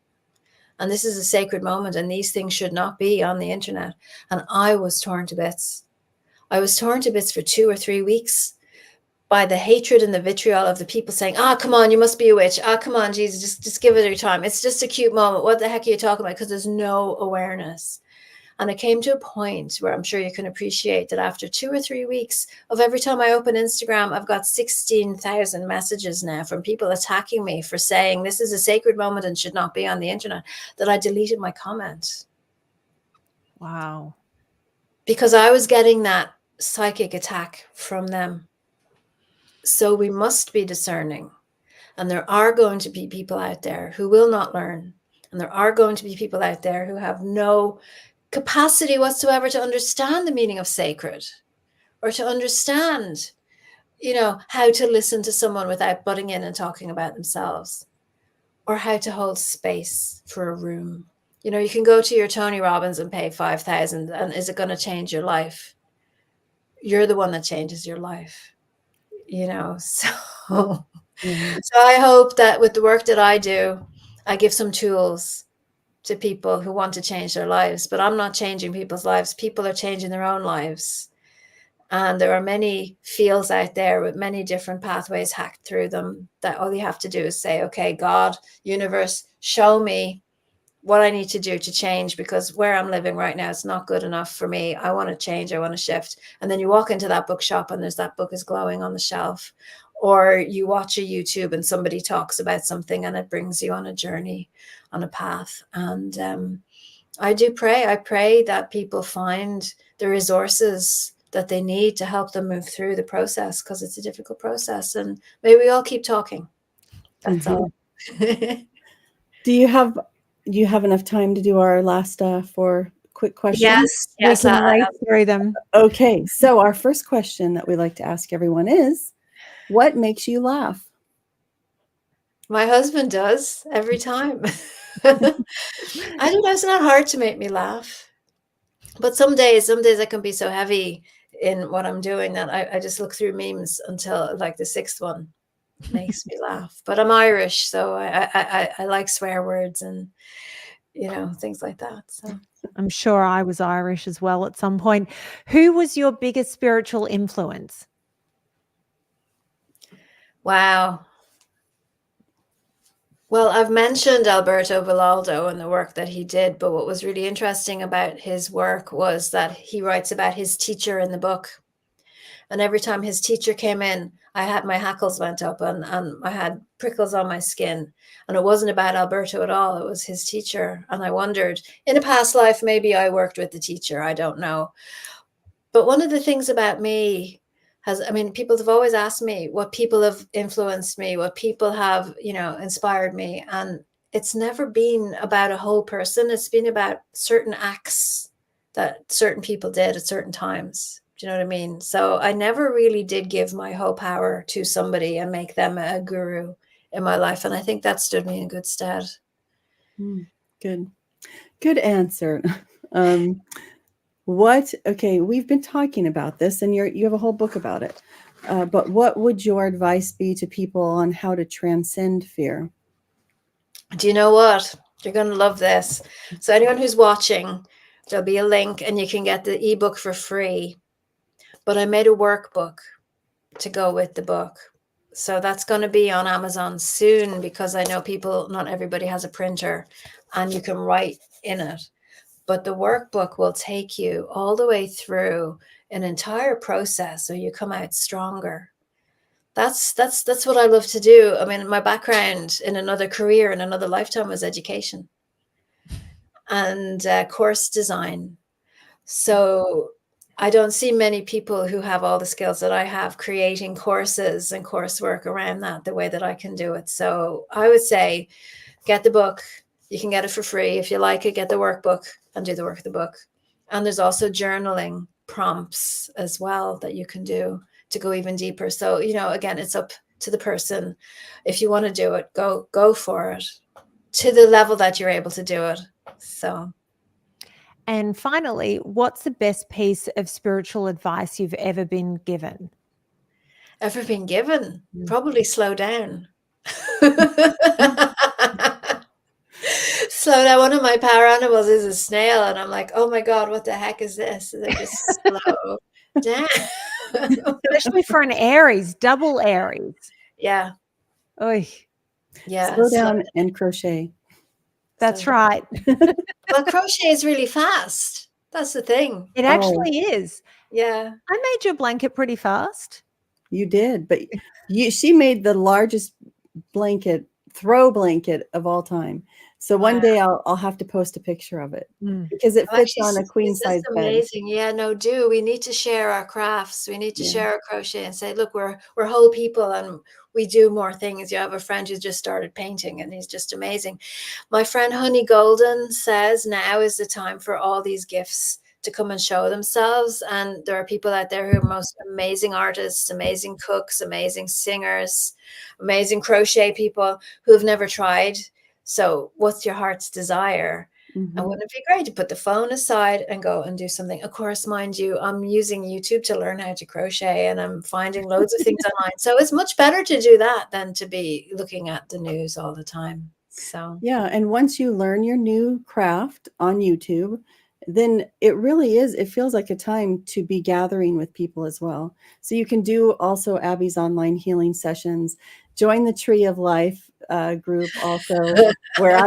And this is a sacred moment, and these things should not be on the internet. And I was torn to bits. I was torn to bits for 2 or 3 weeks by the hatred and the vitriol of the people saying, come on, you must be a witch. Come on, Jesus, just give it your time. It's just a cute moment. What the heck are you talking about? Because there's no awareness. And it came to a point where I'm sure you can appreciate that after 2 or 3 weeks of every time I open Instagram, I've got 16,000 messages now from people attacking me for saying this is a sacred moment and should not be on the internet, that I deleted my comment. Wow. Because I was getting that psychic attack from them. So we must be discerning. And there are going to be people out there who will not learn. And there are going to be people out there who have no capacity whatsoever to understand the meaning of sacred, or to understand, how to listen to someone without butting in and talking about themselves, or how to hold space for a room. You can go to your Tony Robbins and pay 5,000, and is it going to change your life? You're the one that changes your life, so. So I hope that with the work that I do, I give some tools to people who want to change their lives. But I'm not changing people's lives. People are changing their own lives. And there are many fields out there with many different pathways hacked through them, that all you have to do is say, okay, God, universe, show me what I need to do to change, because where I'm living right now, it's not good enough for me. I want to change. I want to shift. And then you walk into that bookshop and there's that book is glowing on the shelf. Or you watch a YouTube and somebody talks about something and it brings you on a journey, on a path. And I do pray. I pray that people find the resources that they need to help them move through the process, because it's a difficult process. And may we all keep talking. That's all. Do you have enough time to do our last 4 quick questions? Yes. We can race through them. Okay. So our first question that we like to ask everyone is, what makes you laugh? My husband does every time. I don't know. It's not hard to make me laugh. But some days I can be so heavy in what I'm doing that I just look through memes until like the 6th one makes me laugh. But I'm Irish, so I like swear words and, things like that. So I'm sure I was Irish as well at some point. Who was your biggest spiritual influence? Wow. Well, I've mentioned Alberto Villoldo and the work that he did, but what was really interesting about his work was that he writes about his teacher in the book. And every time his teacher came in, my hackles went up and I had prickles on my skin. And it wasn't about Alberto at all. It was his teacher. And I wondered, in a past life, maybe I worked with the teacher. I don't know. But one of the things about me people have always asked me what people have influenced me, what people have, inspired me. And it's never been about a whole person. It's been about certain acts that certain people did at certain times. Do you know what I mean? So I never really did give my whole power to somebody and make them a guru in my life. And I think that stood me in good stead. Good answer. Okay, we've been talking about this, and you have a whole book about it. But what would your advice be to people on how to transcend fear? Do you know what? You're going to love this. So anyone who's watching, there'll be a link and you can get the ebook for free. But I made a workbook to go with the book. So that's going to be on Amazon soon, because I know not everybody has a printer and you can write in it. But the workbook will take you all the way through an entire process so you come out stronger. That's what I love to do. I mean, my background in another career, in another lifetime, was education and course design. So I don't see many people who have all the skills that I have creating courses and coursework around that the way that I can do it. So I would say, get the book. You can get it for free. If you like it, get the workbook and do the work of the book. And there's also journaling prompts as well that you can do to go even deeper. So, again, it's up to the person. If you want to do it, go for it to the level that you're able to do it. So. And finally, what's the best piece of spiritual advice you've ever been given? Ever been given? Probably slow down. Slow down. One of my power animals is a snail, and I'm like, oh my God, what the heck is this? And they just slow down. Especially for an Aries, double Aries. Yeah. Oy. Yeah. Slow down and crochet. That's right. Well, crochet is really fast. That's the thing. It actually is. Yeah. I made your blanket pretty fast. You did, but she made the largest throw blanket of all time. So one day I'll have to post a picture of it because it fits on a queen size bed. Amazing. Yeah, no, we need to share our crafts. We need to share our crochet and say, look, we're whole people and we do more things. You have a friend who just started painting and he's just amazing. My friend Honey Golden says now is the time for all these gifts to come and show themselves. And there are people out there who are most amazing artists, amazing cooks, amazing singers, amazing crochet people who have never tried. So what's your heart's desire? And wouldn't it be great to put the phone aside and go and do something? Of course, mind you, I'm using YouTube to learn how to crochet and I'm finding loads of things online. So it's much better to do that than to be looking at the news all the time. So yeah. And once you learn your new craft on YouTube, then it feels like a time to be gathering with people as well. So you can do also Abby's online healing sessions, join the Tree of Life group also, where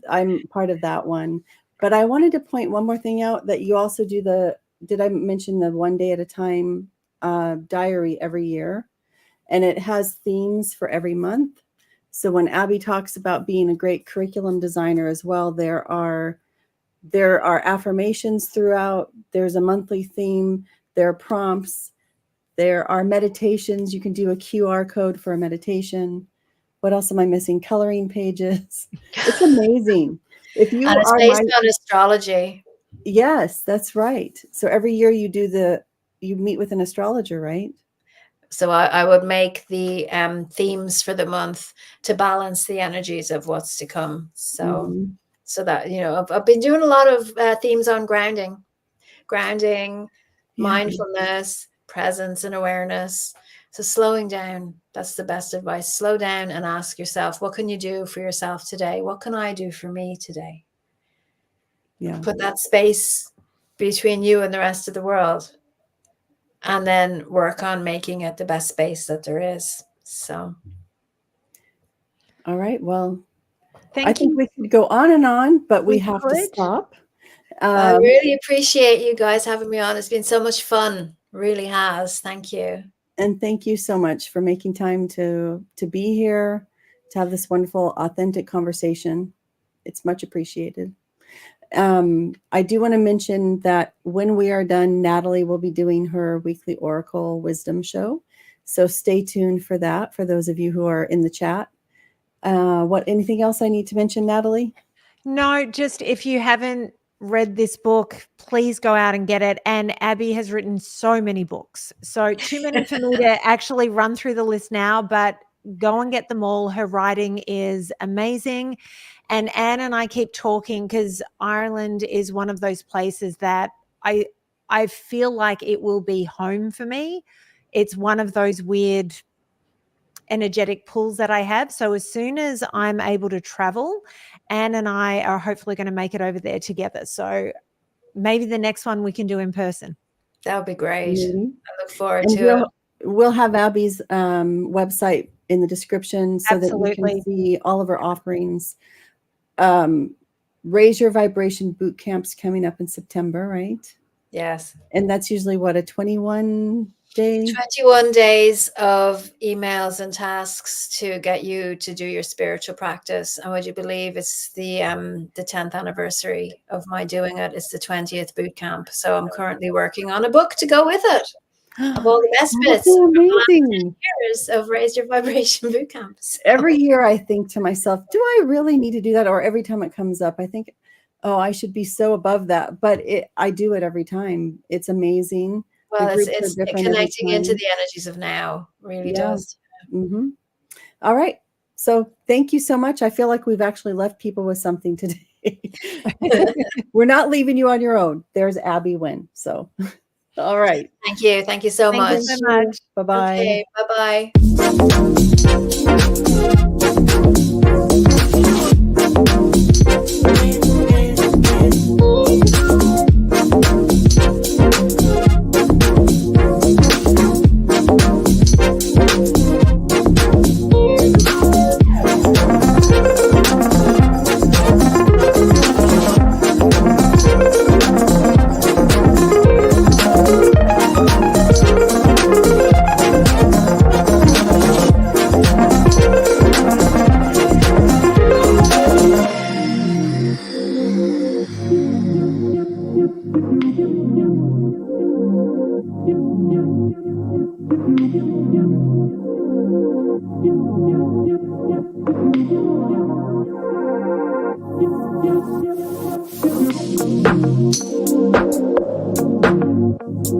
I'm part of that one. But I wanted to point one more thing out, that you also do did I mention the 1 day at a time diary every year? And it has themes for every month. So when Abby talks about being a great curriculum designer as well, there are affirmations throughout. There's a monthly theme. There are prompts. There are meditations. You can do a QR code for a meditation. What else am I missing? Coloring pages. It's amazing. If you and it's based on astrology. Yes, that's right. So every year you meet with an astrologer, right? So I would make the themes for the month to balance the energies of what's to come. So so that, I've been doing a lot of themes on grounding, mindfulness, presence and awareness. So slowing down, that's the best advice. Slow down and ask yourself, what can you do for yourself today? What can I do for me today? Yeah. Put that space between you and the rest of the world. And then work on making it the best space that there is. So. All right. Well, I think we could go on and on, but we have to stop. I really appreciate you guys having me on. It's been so much fun. It really has. Thank you. And thank you so much for making time to be here, to have this wonderful, authentic conversation. It's much appreciated. I do want to mention that when we are done, Natalie will be doing her weekly Oracle Wisdom show. So stay tuned for that, for those of you who are in the chat. Anything else I need to mention, Natalie? No, just if you haven't read this book, please go out and get it. And Abby has written so many books. So too many for me to actually run through the list now, but go and get them all. Her writing is amazing. And Anne and I keep talking because Ireland is one of those places that I feel like it will be home for me. It's one of those weird energetic pulls that I have. So as soon as I'm able to travel, Anne and I are hopefully going to make it over there together. So maybe the next one we can do in person. That would be great. Mhm. I look forward And to it. we'll have Abby's website in the description so that you Absolutely. can see all of her offerings. Raise Your Vibration boot camp's coming up in September, right? Yes. And that's usually what, a 21 day? 21 days of emails and tasks to get you to do your spiritual practice. And would you believe it's the 10th anniversary of my doing it? It's the 20th boot camp. So I'm currently working on a book to go with it of all the best That's bits so from the last 10 amazing. years of Raise Your Vibration boot camps. Every year I think to myself, do I really need to do that? Or every time it comes up, I think, oh, I should be so above that. But I do it every time. It's amazing. Well, The groups are it's different every connecting into time. the energies of now. Really Yeah. does. Mm-hmm. All right. So thank you so much. I feel like we've actually left people with something today. We're not leaving you on your own. There's Abby Wynne. So, all right. Thank you. Thank you so much. Thank you so much. Bye-bye. Okay. Bye-bye. Thank you.